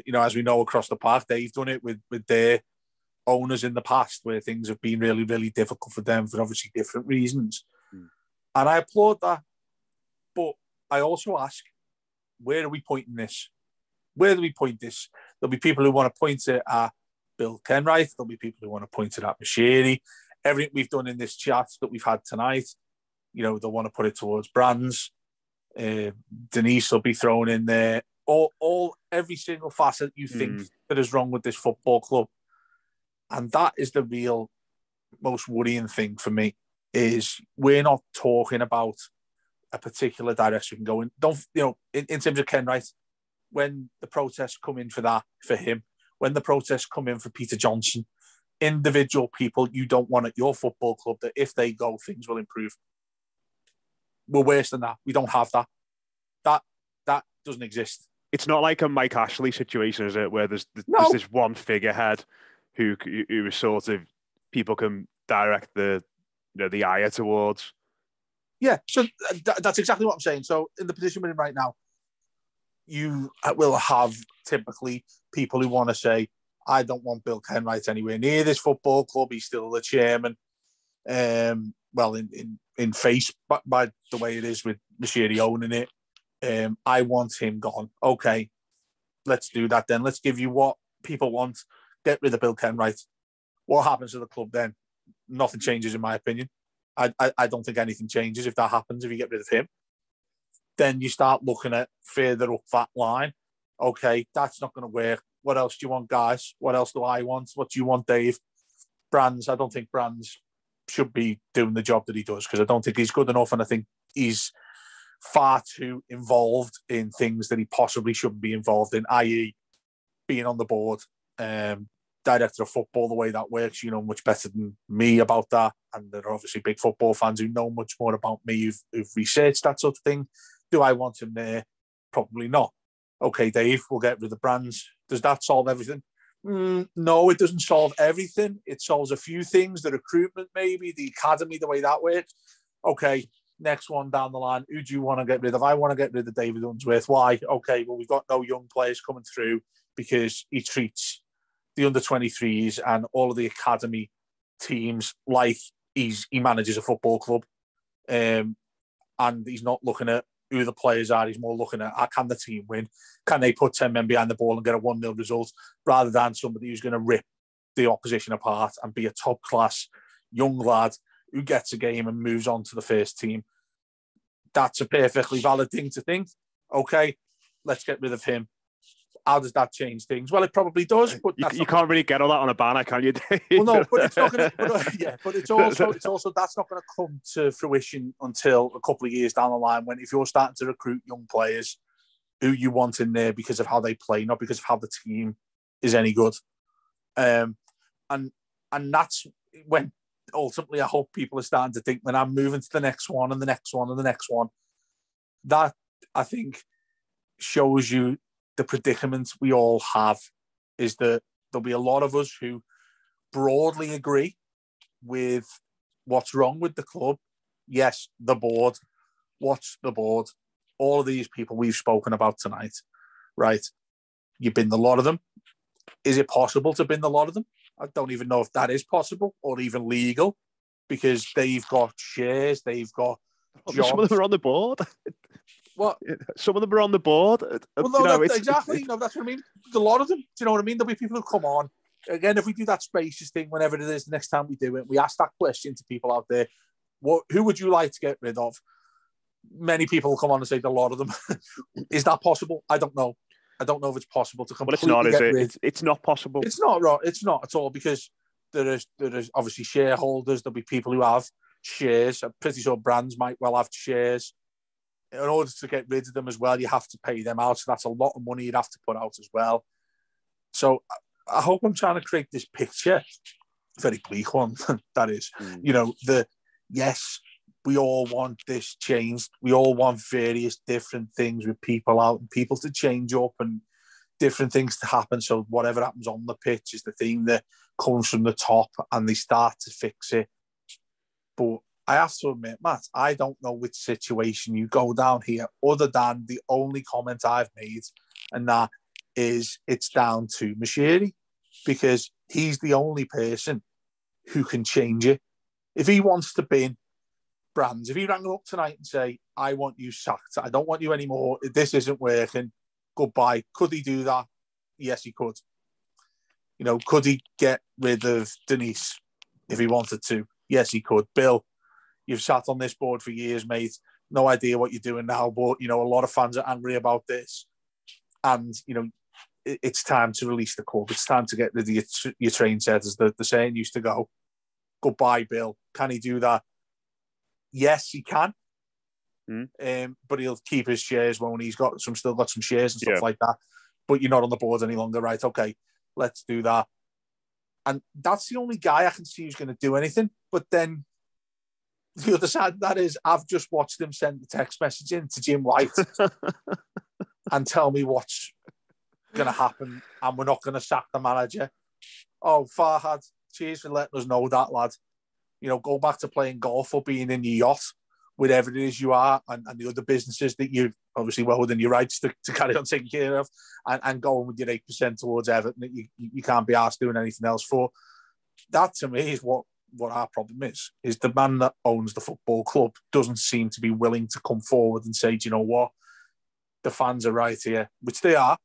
You know, as we know across the park, they've done it with their owners in the past, where things have been really, really difficult for them for obviously different reasons. And I applaud that. But I also ask, where are we pointing this? Where do we point this? There'll be people who want to point it at Bill Kenwright. There'll be people who want to point it at Moshiri. Everything we've done in this chat that we've had tonight, you know, they'll want to put it towards Brands. Denise will be thrown in there. Every single facet you think that is wrong with this football club. And that is the real most worrying thing for me, is we're not talking about a particular direction we can go in. Don't, you know, in terms of Kenwright, when the protests come in for him, when the protests come in for Peter Johnson, individual people you don't want at your football club, that if they go, things will improve. We're worse than that. We don't have that. That doesn't exist. It's not like a Mike Ashley situation, is it? Where there's this one figurehead who is sort of people can direct the ire towards. Yeah, so that's exactly what I'm saying. So in the position we're in right now, you will have typically people who want to say, I don't want Bill Kenwright anywhere near this football club. He's still the chairman. Well, in face by the way it is with Moshiri owning it. I want him gone. Okay, let's do that then. Let's give you what people want. Get rid of Bill Kenwright. What happens to the club then? Nothing changes, in my opinion. I don't think anything changes if that happens, if you get rid of him. Then you start looking at further up that line. Okay, that's not going to work. What else do you want, guys? What else do I want? What do you want, Dave? Brands. I don't think Brands should be doing the job that he does, because I don't think he's good enough, and I think he's far too involved in things that he possibly shouldn't be involved in, i.e. being on the board, director of football, the way that works, you know much better than me about that. And there are obviously big football fans who know much more about me, who've researched that sort of thing. Do I want him there? Probably not. Okay, Dave, we'll get rid of the brands. Does that solve everything? No, it doesn't solve everything. It solves a few things, the recruitment maybe, the academy, the way that works. Okay, next one down the line, who do you want to get rid of? I want to get rid of David Unsworth. Why? Okay, well, we've got no young players coming through because he treats the under-23s and all of the academy teams like he manages a football club. And he's not looking at who the players are. He's more looking at, can the team win? Can they put 10 men behind the ball and get a 1-0 result, rather than somebody who's going to rip the opposition apart and be a top-class young lad who gets a game and moves on to the first team. That's a perfectly valid thing to think. Okay, let's get rid of him. How does that change things? Well, it probably does, but you can't really get all that on a banner, can you, Dave? Well, no, but it's not going to. Yeah, but it's also that's not going to come to fruition until a couple of years down the line, when if you're starting to recruit young players who you want in there because of how they play, not because of how the team is any good, and that's when ultimately I hope people are starting to think, when I'm moving to the next one and the next one and the next one. That, I think, shows you the predicament we all have, is that there'll be a lot of us who broadly agree with what's wrong with the club. Yes, the board. What's the board? All of these people we've spoken about tonight, right? You bin the lot of them. Is it possible to bin the lot of them? I don't even know if that is possible or even legal, because they've got shares, they've got jobs. Some of them are on the board. What? Some of them are on the board. Well, no, exactly. No, that's what I mean. A lot of them. Do you know what I mean? There'll be people who come on. Again, if we do that spacious thing, whenever it is, the next time we do it, we ask that question to people out there. Who would you like to get rid of? Many people will come on and say a lot of them. Is that possible? I don't know. I don't know if it's possible to completely get rid. It's not possible. It's not right. It's not at all, because there is obviously shareholders. There'll be people who have shares. I'm pretty sure brands might well have shares. In order to get rid of them as well, you have to pay them out. So that's a lot of money you'd have to put out as well. So I hope I'm trying to create this picture, very bleak one, that is. You know, yes, we all want this changed. We all want various different things with people out and people to change up and different things to happen. So whatever happens on the pitch is the thing that comes from the top and they start to fix it. But I have to admit, Matt, I don't know which situation you go down here, other than the only comment I've made, and that is it's down to Mashiri, because he's the only person who can change it. If he wants to bin brands, if he rang up tonight and say, I want you sacked, I don't want you anymore, this isn't working, goodbye, could he do that? Yes, he could. You know, could he get rid of Denise if he wanted to? Yes, he could. Bill, you've sat on this board for years, mate. No idea what you're doing now, but, you know, a lot of fans are angry about this. And, you know, it's time to release the club. It's time to get rid of your train set, as the saying used to go. Goodbye, Bill. Can he do that? Yes, he can. But he'll keep his shares when he's still got some shares and stuff like that. But you're not on the board any longer, right? Okay, let's do that. And that's the only guy I can see who's going to do anything. But then the other side of that is, I've just watched him send the text message in to Jim White and tell me what's going to happen, and we're not going to sack the manager. Oh, Farhad, cheers for letting us know that, lad. You know, go back to playing golf or being in your yacht, whatever it is you are, and the other businesses that you've obviously well within your rights to carry on taking care of, and going with your 8% towards Everton that you can't be asked doing anything else for. That, to me, is what our problem is the man that owns the football club doesn't seem to be willing to come forward and say, do you know what? The fans are right here, which they are,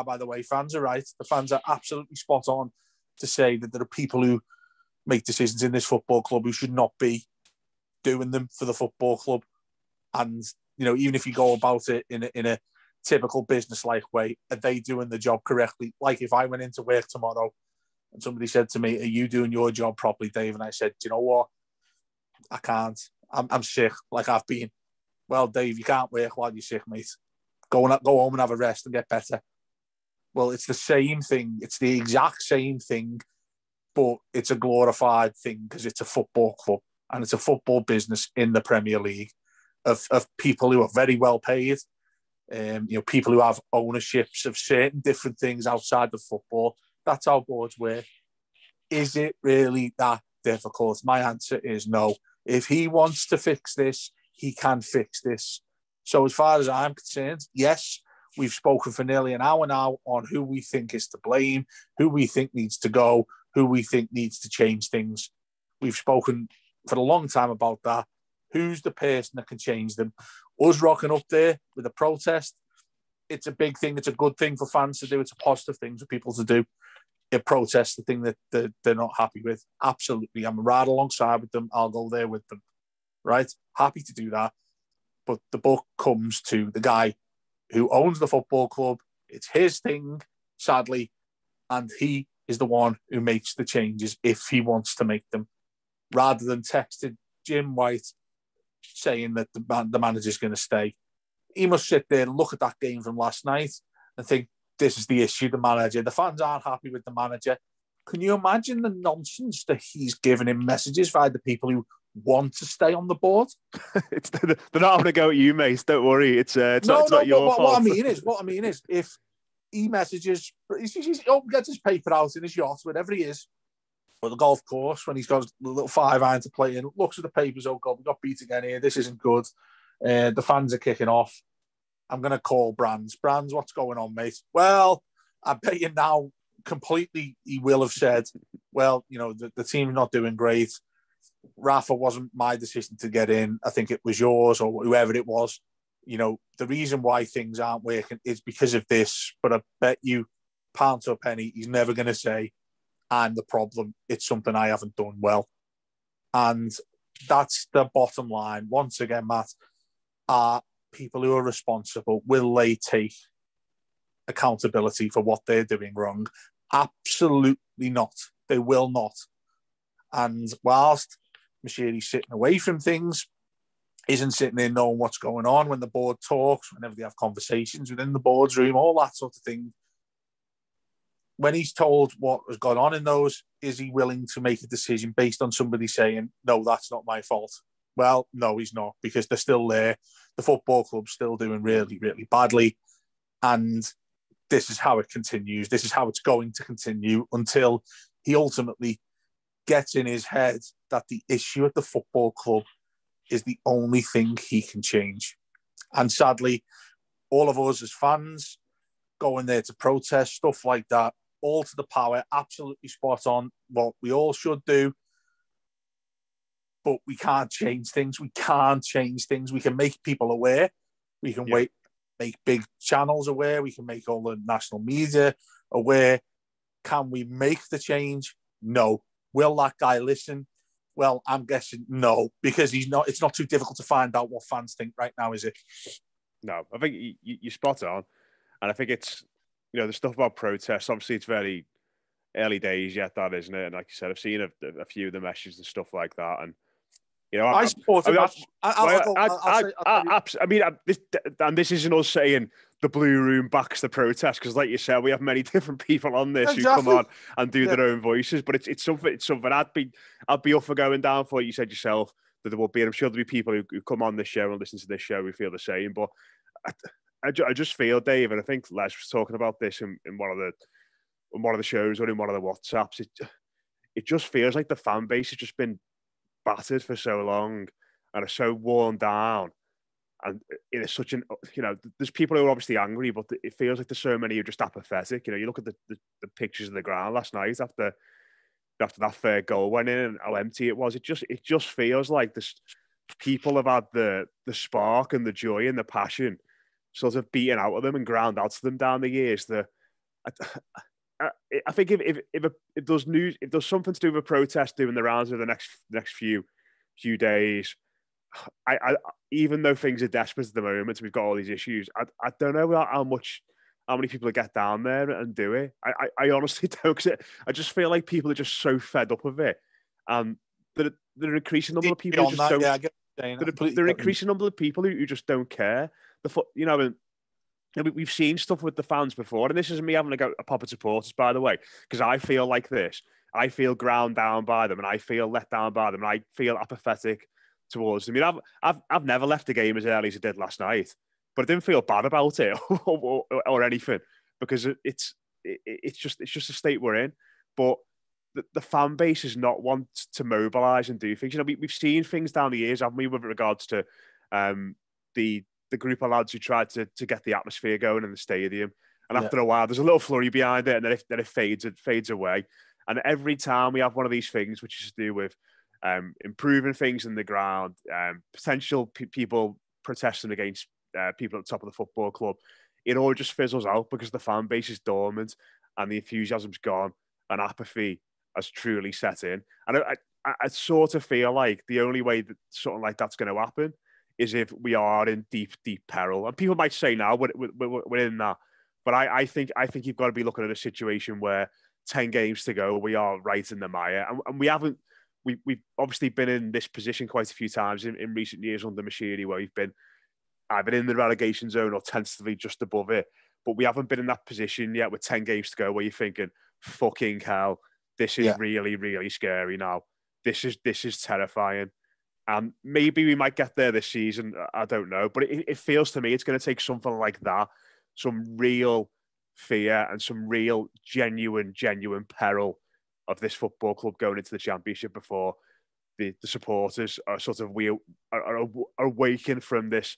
by the way. Fans are right. The fans are absolutely spot on to say that there are people who make decisions in this football club who should not be doing them for the football club. And, you know, even if you go about it in a typical business-like way, are they doing the job correctly? Like if I went into work tomorrow and somebody said to me, are you doing your job properly, Dave? And I said, do you know what? I can't. I'm sick, like I've been. well, Dave, you can't work while you're sick, mate. Go home and have a rest and get better. Well, it's the same thing. It's the exact same thing, but it's a glorified thing because it's a football club and it's a football business in the Premier League of people who are very well paid. People who have ownerships of certain different things outside of football. That's how boards work. Is it really that difficult? My answer is no. If he wants to fix this, he can fix this. So as far as I'm concerned, yes, we've spoken for nearly an hour now on who we think is to blame, who we think needs to go, who we think needs to change things. We've spoken for a long time about that. Who's the person that can change them? Us rocking up there with a protest, it's a big thing. It's a good thing for fans to do. It's a positive thing for people to do. A protest, the thing that they're not happy with. Absolutely. I'm right alongside with them. I'll go there with them. Right? Happy to do that. But the book comes to the guy who owns the football club. It's his thing, sadly. And he is the one who makes the changes if he wants to make them. Rather than texting Jim White saying that the manager's going to stay. He must sit there and look at that game from last night and think, this is the issue, the manager. The fans aren't happy with the manager. Can you imagine the nonsense that he's giving him messages via the people who want to stay on the board? They're not having to go at you, mate. Don't worry. It's not your fault. What I mean is, if he messages, he gets his paper out in his yacht, wherever he is, or the golf course, when he's got a little 5-iron to play in, looks at the papers, oh God, we got beat again here, this isn't good. The fans are kicking off. I'm going to call Brands. Brands, what's going on, mate? Well, I bet you now completely he will have said, well, the team's not doing great. Rafa wasn't my decision to get in. I think it was yours or whoever it was. The reason why things aren't working is because of this. But I bet you, pound to a penny, he's never going to say, I'm the problem. It's something I haven't done well. And that's the bottom line. Once again, Matt, are people who are responsible, will they take accountability for what they're doing wrong? Absolutely not. They will not. And whilst Moshiri's sitting away from things, isn't sitting there knowing what's going on when the board talks, whenever they have conversations within the boardroom, all that sort of thing. When he's told what has gone on in those, is he willing to make a decision based on somebody saying, no, that's not my fault? Well, no, he's not, because they're still there. The football club's still doing really, really badly. And this is how it continues. This is how it's going to continue until he ultimately gets in his head that the issue at the football club is the only thing he can change. And sadly, all of us as fans going there to protest, stuff like that, all to the power, absolutely spot on, what we all should do. But we can't change things. We can't change things. We can make people aware. We can make big channels aware. We can make all the national media aware. Can we make the change? No. Will that guy listen? Well, I'm guessing no, because he's not. It's not too difficult to find out what fans think right now, is it? No, I think you're spot on. And I think it's, the stuff about protests, obviously it's very early days yet, that, isn't it? And like you said, I've seen a few of the messages and stuff like that. And, I support it. This isn't us saying the Blue Room backs the protest, because like you said, we have many different people on this who come on and do their own voices. But it's something I'd be up for going down for. You said yourself that there will be, and I'm sure there'll be people who come on this show and listen to this show who feel the same. But I just feel, Dave, and I think Les was talking about this in one of the shows or in one of the WhatsApps. It just feels like the fan base has just been battered for so long and are so worn down, and it is such an there's people who are obviously angry, but it feels like there's so many who are just apathetic. You look at the pictures of the ground last night after that third goal went in and how empty it was. It just feels like this people have had the spark and the joy and the passion sort of beaten out of them and ground out to them down the years. I think if there's something to do with a protest doing the rounds of the next few days, I even though things are desperate at the moment, we've got all these issues. I don't know how many people get down there and do it. I honestly don't, because I just feel like people are just so fed up of it, and there are increasing number of people who just don't. saying. I There are increasing number of people who just don't care. We've seen stuff with the fans before, and this isn't me having a pop at supporters, by the way, because I feel like this. I feel ground down by them, and I feel let down by them, and I feel apathetic towards them. I mean, I've never left the game as early as I did last night, but I didn't feel bad about it or anything, because it's just a state we're in. But the fan base is not one to mobilise and do things. We've seen things down the years, haven't we, with regards to the group of lads who tried to get the atmosphere going in the stadium. And after a while, there's a little flurry behind it, and then it fades away. And every time we have one of these things, which is to do with improving things in the ground, potential people protesting against people at the top of the football club, it all just fizzles out because the fan base is dormant and the enthusiasm's gone and apathy has truly set in. And I sort of feel like the only way that something like that's going to happen is if we are in deep, deep peril. And people might say now we're in that, but I think you've got to be looking at a situation where 10 games to go, we are right in the mire, and we haven't. We've obviously been in this position quite a few times in recent years under Machinery, where we've been either in the relegation zone or tentatively just above it. But we haven't been in that position yet with 10 games to go where you're thinking, fucking hell, this is really, really scary now. This is terrifying. And maybe we might get there this season. I don't know. But it feels to me it's going to take something like that, some real fear and some real genuine peril of this football club going into the Championship before the supporters are sort of are awakened from this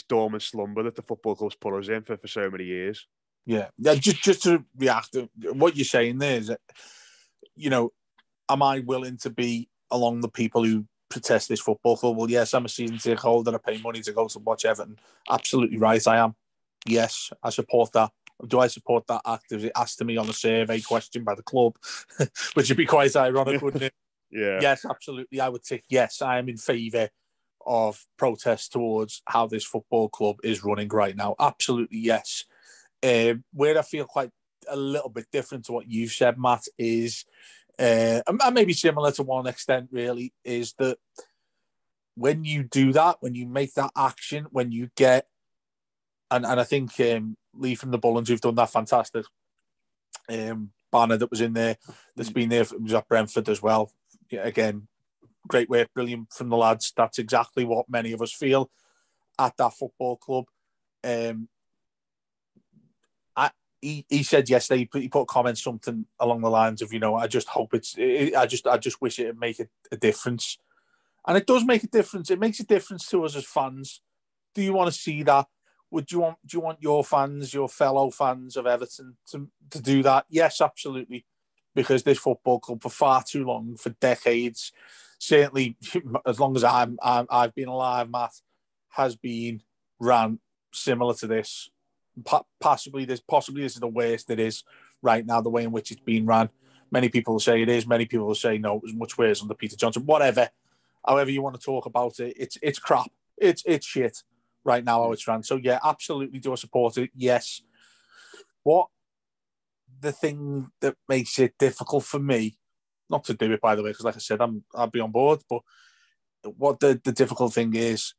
dormant slumber that the football club's put us in for so many years. Yeah. Just to react to what you're saying there is, am I willing to be along the people who protest this football club? Well, yes, I'm a season ticket holder and I pay money to go to watch Everton. Absolutely right, I am. Yes, I support that. Do I support that act? Is it asked to me on a survey question by the club? Which would be quite ironic, wouldn't it? Yeah. Yes, absolutely. I would tick yes. I am in favour of protest towards how this football club is running right now. Absolutely yes. Where I feel quite a little bit different to what you've said, Matt, is, and maybe similar to one extent really, is that when you do that, when you make that action, when you get, and I think Lee from the Bullens, who've done that fantastic banner that was in there, that's been there, it was at Brentford as well. Yeah, again, great work, brilliant from the lads. That's exactly what many of us feel at that football club. He said yesterday, he put comments something along the lines of, I just hope I just wish it would make a difference. And it does make a difference. It makes a difference to us as fans. Do you want to see that? Do you want your fans, your fellow fans of Everton to do that? Yes, absolutely. Because this football club for far too long, for decades, certainly as long as I've been alive, Matt, has been ran similar to this. Possibly this is the worst it is right now, the way in which it's been ran. Many people will say it is. Many people will say no, it was much worse under Peter Johnson. Whatever, however you want to talk about it, it's crap. It's shit right now how it's ran. So yeah, absolutely do I support it. Yes. What the thing that makes it difficult for me, not to do it by the way, because like I said, I'll be on board. But what the difficult thing is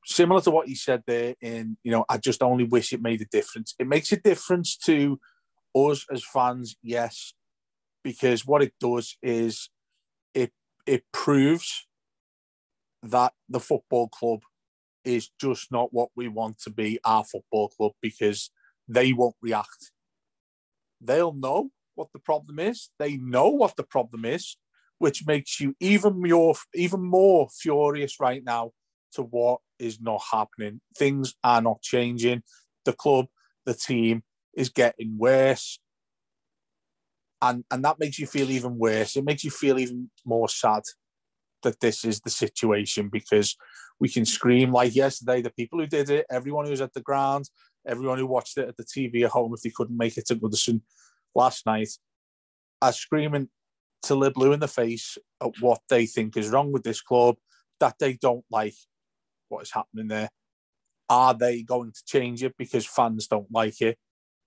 similar to what you said there. In I just only wish it made a difference. It makes a difference to us as fans, yes, because what it does is it proves that the football club is just not what we want to be, our football club, because they won't react. They'll know what the problem is. They know what the problem is, which makes you even more furious right now to what is not happening. Things are not changing. The club, the team is getting worse. And that makes you feel even worse. It makes you feel even more sad that this is the situation, because we can scream like yesterday, the people who did it, everyone who was at the ground, everyone who watched it at the TV at home if they couldn't make it to Goodison last night, are screaming till they're blue in the face at what they think is wrong with this club, that they don't like what is happening there. Are they going to change it because fans don't like it?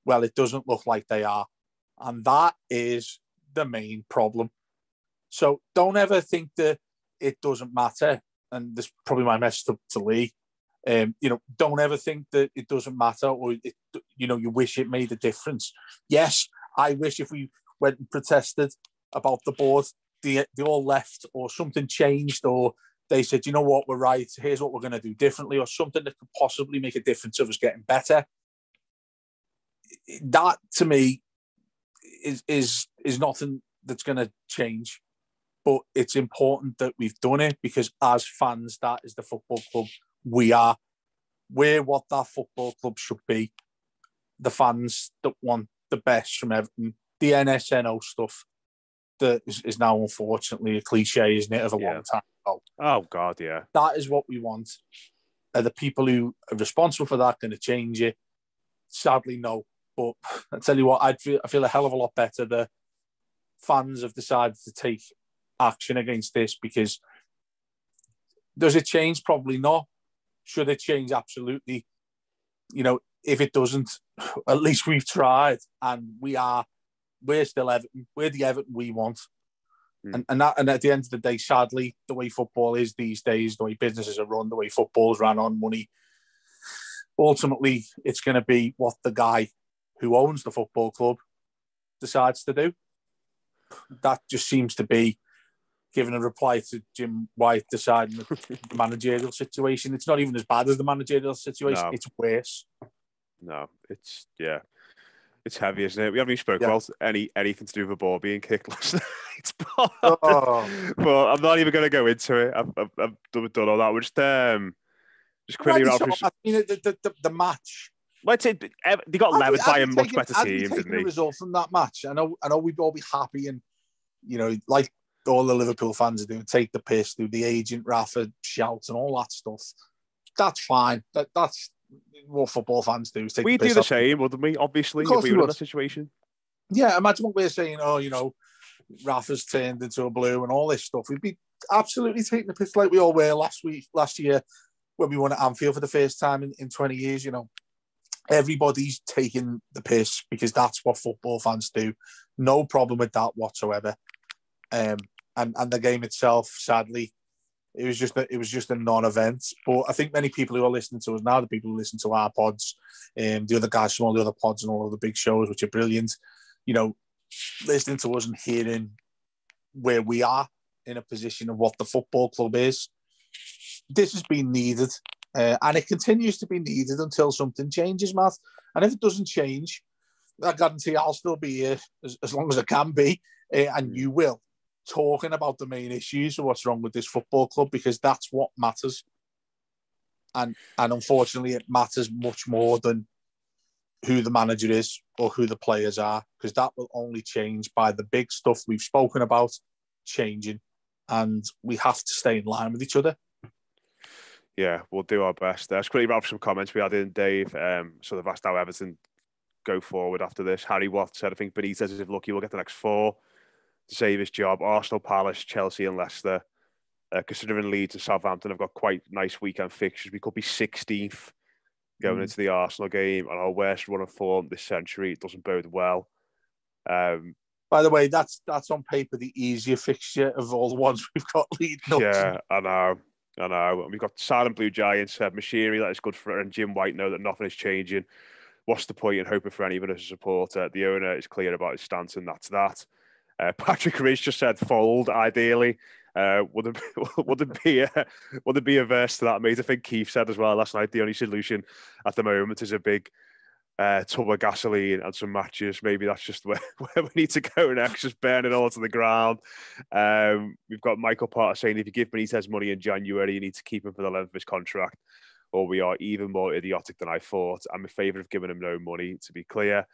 Well, it doesn't look like they are. And that is the main problem. So don't ever think that it doesn't matter and this is probably my message to Lee, don't ever think that it doesn't matter or, you wish it made a difference. Yes, I wish if we went and protested about the board, they all left or something changed or they said, you know what, we're right, here's what we're going to do differently or something that could possibly make a difference of us getting better. That, to me, is nothing that's going to change. But it's important that we've done it because as fans, that is the football club we are. We're what that football club should be. The fans that want the best from Everton. The NSNO stuff that is now unfortunately a cliche, isn't it, of a long time ago. Oh, God, yeah. That is what we want. Are the people who are responsible for that going to change it? Sadly, no. But I tell you what, I feel a hell of a lot better. The fans have decided to take action against this because does it change? Probably not. Should it change? Absolutely. If it doesn't, at least we've tried and we're still Everton. We're the Everton we want. And at the end of the day, sadly, the way football is these days, the way businesses are run, the way football's ran on money, ultimately it's going to be what the guy who owns the football club decides to do. That just seems to be giving a reply to Jim White deciding the managerial situation. It's not even as bad as the managerial situation. No. It's worse. No, it's heavy, isn't it? We haven't even spoken about anything to do with the ball being kicked last night. But I'm not even going to go into it. I've done all that. We're just quickly wrap up. The match. Well, they got levered by a much better team, didn't they? The result from that match. I know we'd all be happy and, like all the Liverpool fans are doing, take the piss, do the agent Rafa shouts and all that stuff. That's fine. That's what football fans do. We do the same, wouldn't we? Obviously, if we were in that situation. Yeah, imagine what we're saying. Rafa's turned into a blue and all this stuff. We'd be absolutely taking the piss like we all were last year when we won at Anfield for the first time in 20 years. Everybody's taking the piss because that's what football fans do. No problem with that whatsoever. And the game itself, sadly, it was just a non-event. But I think many people who are listening to us now, the people who listen to our pods, the other guys from all the other pods and all of the big shows, which are brilliant, listening to us and hearing where we are in a position of what the football club is, this has been needed. And it continues to be needed until something changes, Matt. And if it doesn't change, I guarantee I'll still be here as long as I can be, and you will, talking about the main issues of what's wrong with this football club, because that's what matters. And unfortunately, it matters much more than who the manager is or who the players are, because that will only change by the big stuff we've spoken about changing. And we have to stay in line with each other. Yeah, we'll do our best. Let's quickly wrap up some comments we had in, Dave. So they've asked how Everton go forward after this. Harry Watt said, I think Benitez is lucky we'll get the next 4 to save his job. Arsenal, Palace, Chelsea and Leicester. Considering Leeds and Southampton have got quite nice weekend fixtures, we could be 16th going into the Arsenal game, and our worst run of form this century. It doesn't bode well. By the way, that's on paper the easier fixture of all the ones we've got leading up. Yeah, I know. And we've got Silent Blue Giants, Mashiri, that is good for it, and Jim White know that nothing is changing. What's the point in hoping for anyone as a supporter? The owner is clear about his stance, and that's that. Patrick Ridge just said fold, ideally. Would it be averse to that, mate? I think Keith said as well last night, the only solution at the moment is a big tub of gasoline and some matches. Maybe that's just where we need to go next, just burn it all to the ground. We've got Michael Potter saying, if you give Benitez money in January, you need to keep him for the length of his contract, or we are even more idiotic than I thought. I'm in favour of giving him no money, to be clear.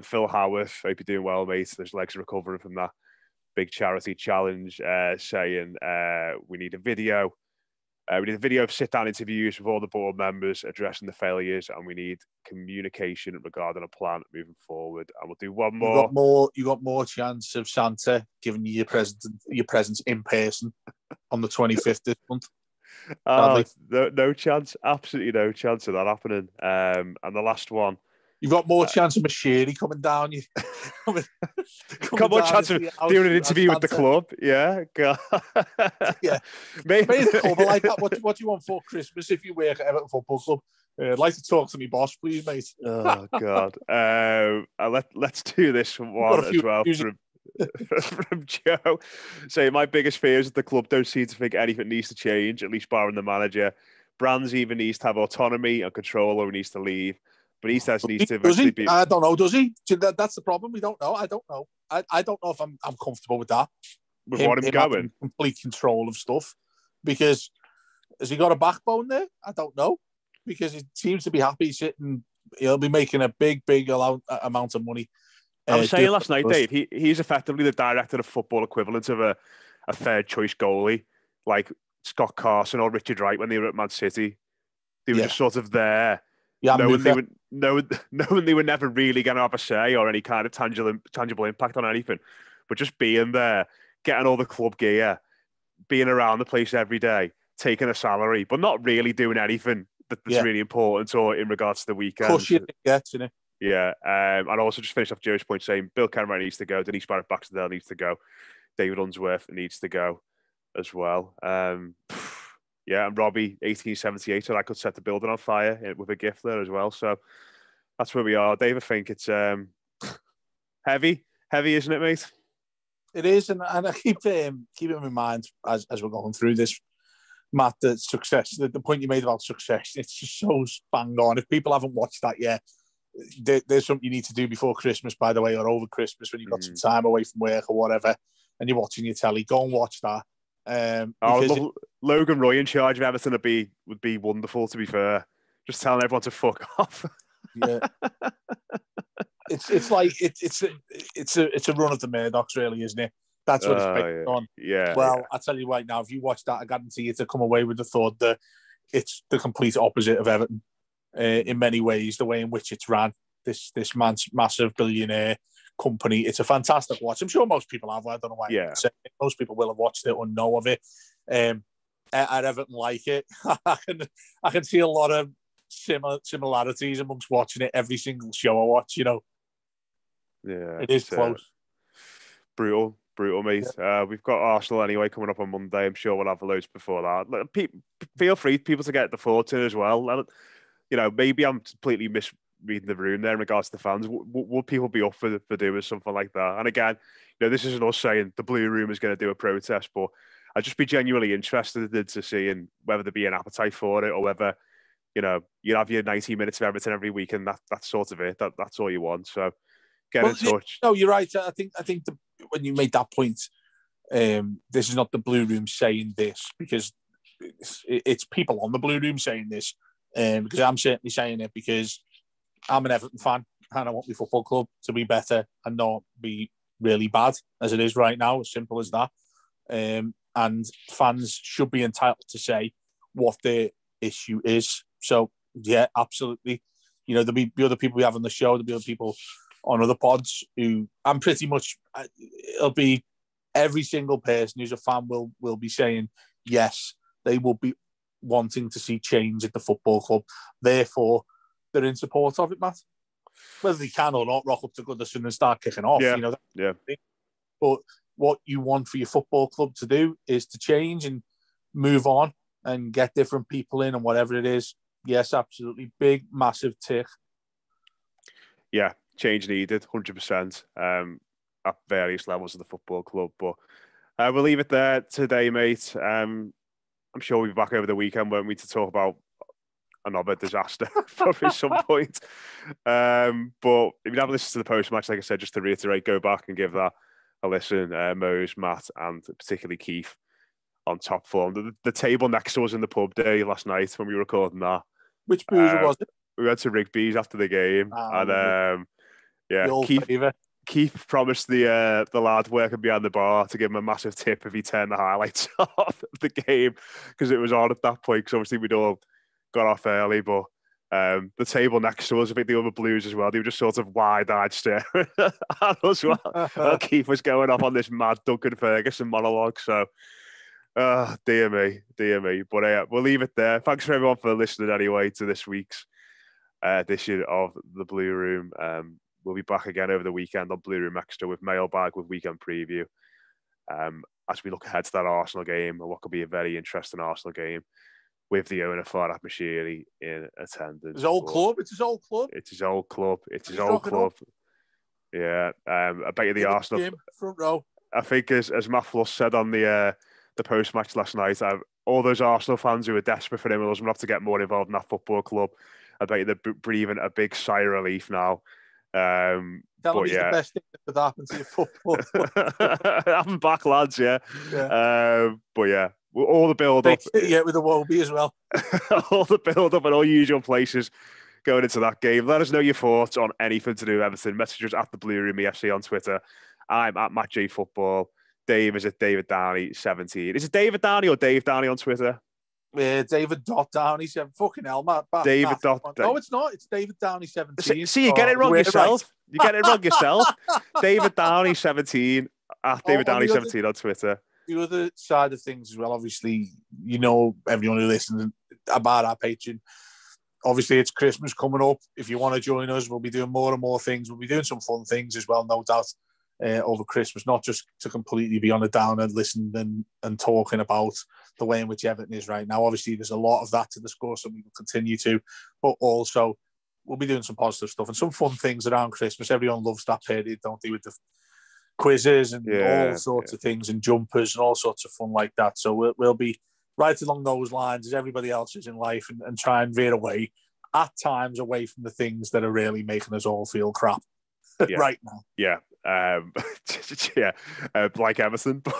Phil Howarth, hope you're doing well, mate. There's legs recovering from that big charity challenge, saying we need a video. We need a video of sit-down interviews with all the board members addressing the failures, and we need communication regarding a plan moving forward. And we'll do one more. You got more chance of Santa giving you your presents in person on the 25th this month. No chance, absolutely no chance of that happening. And the last one You've got more chance of Mashiri coming down. Got more chance of doing an interview with the club. Yeah. God. Yeah. Maybe the club are like that. What do you want for Christmas if you work at Everton Football Club? I'd like to talk to me boss, please, mate. Oh, God. Let's do this one as well from Joe. Say, my biggest fear is that the club don't seem to think anything needs to change, at least barring the manager. Brands even needs to have autonomy and control, or he needs to leave. But he says needs to eventually be. I don't know. Does he? That's the problem. We don't know. I don't know. I don't know if I'm comfortable with that. With him going, complete control of stuff. Because has he got a backbone there? I don't know. Because he seems to be happy sitting. He'll be making a big amount of money. I was saying last night, Dave. He's effectively the director of football equivalent of a third choice goalie, like Scott Carson or Richard Wright when they were at Man City. They were just sort of there. Knowing they were never really going to have a say or any kind of tangible impact on anything, but just being there, getting all the club gear, being around the place every day, taking a salary, but not really doing anything that's really important or in regards to the weekend. Of course you get, isn't it? Yeah, and also just finish off Joe's point saying Bill Kenwright needs to go, Denise Barrett-Baxendale needs to go, David Unsworth needs to go as well. Yeah, and Robbie, 1878, so I could set the building on fire with a gift there as well. So that's where we are. Dave, I think it's heavy, isn't it, mate? It is, and I keep it in mind as we're going through this, Matt, that success, the point you made about success, it's just so bang on. If people haven't watched that yet, there's something you need to do before Christmas, by the way, or over Christmas when you've got some time away from work or whatever, and you're watching your telly. Go and watch that. Logan Roy in charge of Everton would be wonderful, to be fair. Just telling everyone to fuck off. Yeah. It's like it's a run of the Murdochs, really, isn't it? That's what it's based on. Yeah. Well, I tell you right now, if you watch that, I guarantee you to come away with the thought that it's the complete opposite of Everton in many ways. The way in which it's ran, this massive billionaire company, it's a fantastic watch. I'm sure most people have. I don't know why. Yeah. Most people will have watched it or know of it. At Everton like it. I can see a lot of similarities amongst watching it every single show I watch. You know. Yeah, it is close. Brutal, mate. Yeah. We've got Arsenal anyway coming up on Monday. I'm sure we'll have loads before that. Feel free, people, to get the thoughts in as well. You know, maybe I'm completely misreading the room there in regards to the fans. Would people be up for doing something like that? And again, you know, this isn't us saying the Blue Room is going to do a protest, but I'd just be genuinely interested to seeing whether there be an appetite for it or whether, you know, you have your 90 minutes of Everton every week and that's sort of it. That's all you want. So get in touch. No, you're right. I think when you made that point, this is not the Blue Room saying this because it's people on the Blue Room saying this. Because I'm certainly saying it because I'm an Everton fan and I want my football club to be better and not be really bad as it is right now, as simple as that. And fans should be entitled to say what their issue is. So, yeah, absolutely. You know, there'll be other people we have on the show, there'll be other people on other pods who I'm pretty much, it'll be every single person who's a fan will be saying, yes, they will be wanting to see change at the football club. Therefore, they're in support of it, Matt. Whether they can or not, rock up to Goodison and start kicking off. Yeah. You know. Yeah. But what you want for your football club to do is to change and move on and get different people in and whatever it is. Yes, absolutely. Big, massive tick. Yeah, change needed, 100%, at various levels of the football club. But we'll leave it there today, mate. I'm sure we'll be back over the weekend, won't we, to talk about another disaster probably at some point. But if you haven't listened to the post-match, like I said, just to reiterate, go back and give that a listen. Mose, Matt, and particularly Keith on top form. The table next to us in the pub day last night when we were recording that. Which boozer was it? We went to Rigby's after the game. Keith promised the lad working behind the bar to give him a massive tip if he turned the highlights off of the game because it was on at that point. Because obviously we'd all got off early, but the table next to us, I think the other Blues as well, they were just sort of wide-eyed staring at us while Keith was going off on this mad Duncan Ferguson monologue. So, dear me. But we'll leave it there. Thanks for everyone for listening anyway to this week's edition of the Blue Room. We'll be back again over the weekend on Blue Room Extra with mailbag, with weekend preview. As we look ahead to that Arsenal game, and what could be a very interesting Arsenal game, with the owner Farhad Moshiri in attendance. His old club. It's his old club. It's his old club. It's his old club. Yeah. I bet you the Arsenal gym, front row. I think as Matt Fluss said on the post match last night, all those Arsenal fans who are desperate for him will have to get more involved in that football club. I bet you they're breathing a big sigh of relief now. Tell him he's the best thing that could happen to your football. Having back, lads, yeah. But yeah, all the build-up. Yeah, with the Wobie as well. All the build-up and all usual places going into that game. Let us know your thoughts on anything to do with Everton. Message us at the Blue Room EFC on Twitter. I'm at Matt J Football. Dave is at David Downey 17. Is it David Downey or Dave Downey on Twitter? Yeah, David Downey 7. Fucking hell, Matt. David No, it's not. It's David Downey 17. See, you get it wrong yourself. Right. You get it wrong yourself. David Downey 17 at David Downey 17 on Twitter. The other side of things as well, obviously, everyone who listens about our Patreon. Obviously, it's Christmas coming up. If you want to join us, we'll be doing more and more things. We'll be doing some fun things as well, no doubt. Over Christmas, not just to completely be on a downer, listening and talking about the way in which Everton is right now. Obviously, there's a lot of that to discuss, and we will continue to. But also, we'll be doing some positive stuff and some fun things around Christmas. Everyone loves that period, don't they, with the quizzes and all sorts of things, and jumpers and all sorts of fun like that. So we'll be right along those lines as everybody else is in life, and try and veer away at times away from the things that are really making us all feel crap right now. Yeah. Like Everton. But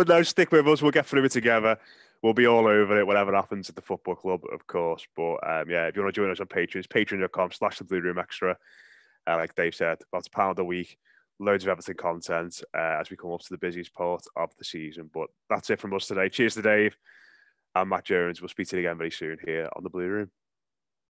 no, stick with us. We'll get through it together. We'll be all over it, whatever happens at the football club, of course. But if you want to join us on Patreon, it's patreon.com/the Blue Room Extra. Like Dave said, about £1 a week, loads of Everton content as we come up to the busiest part of the season. But that's it from us today. Cheers to Dave. I'm Matt Jones. We'll speak to you again very soon here on the Blue Room.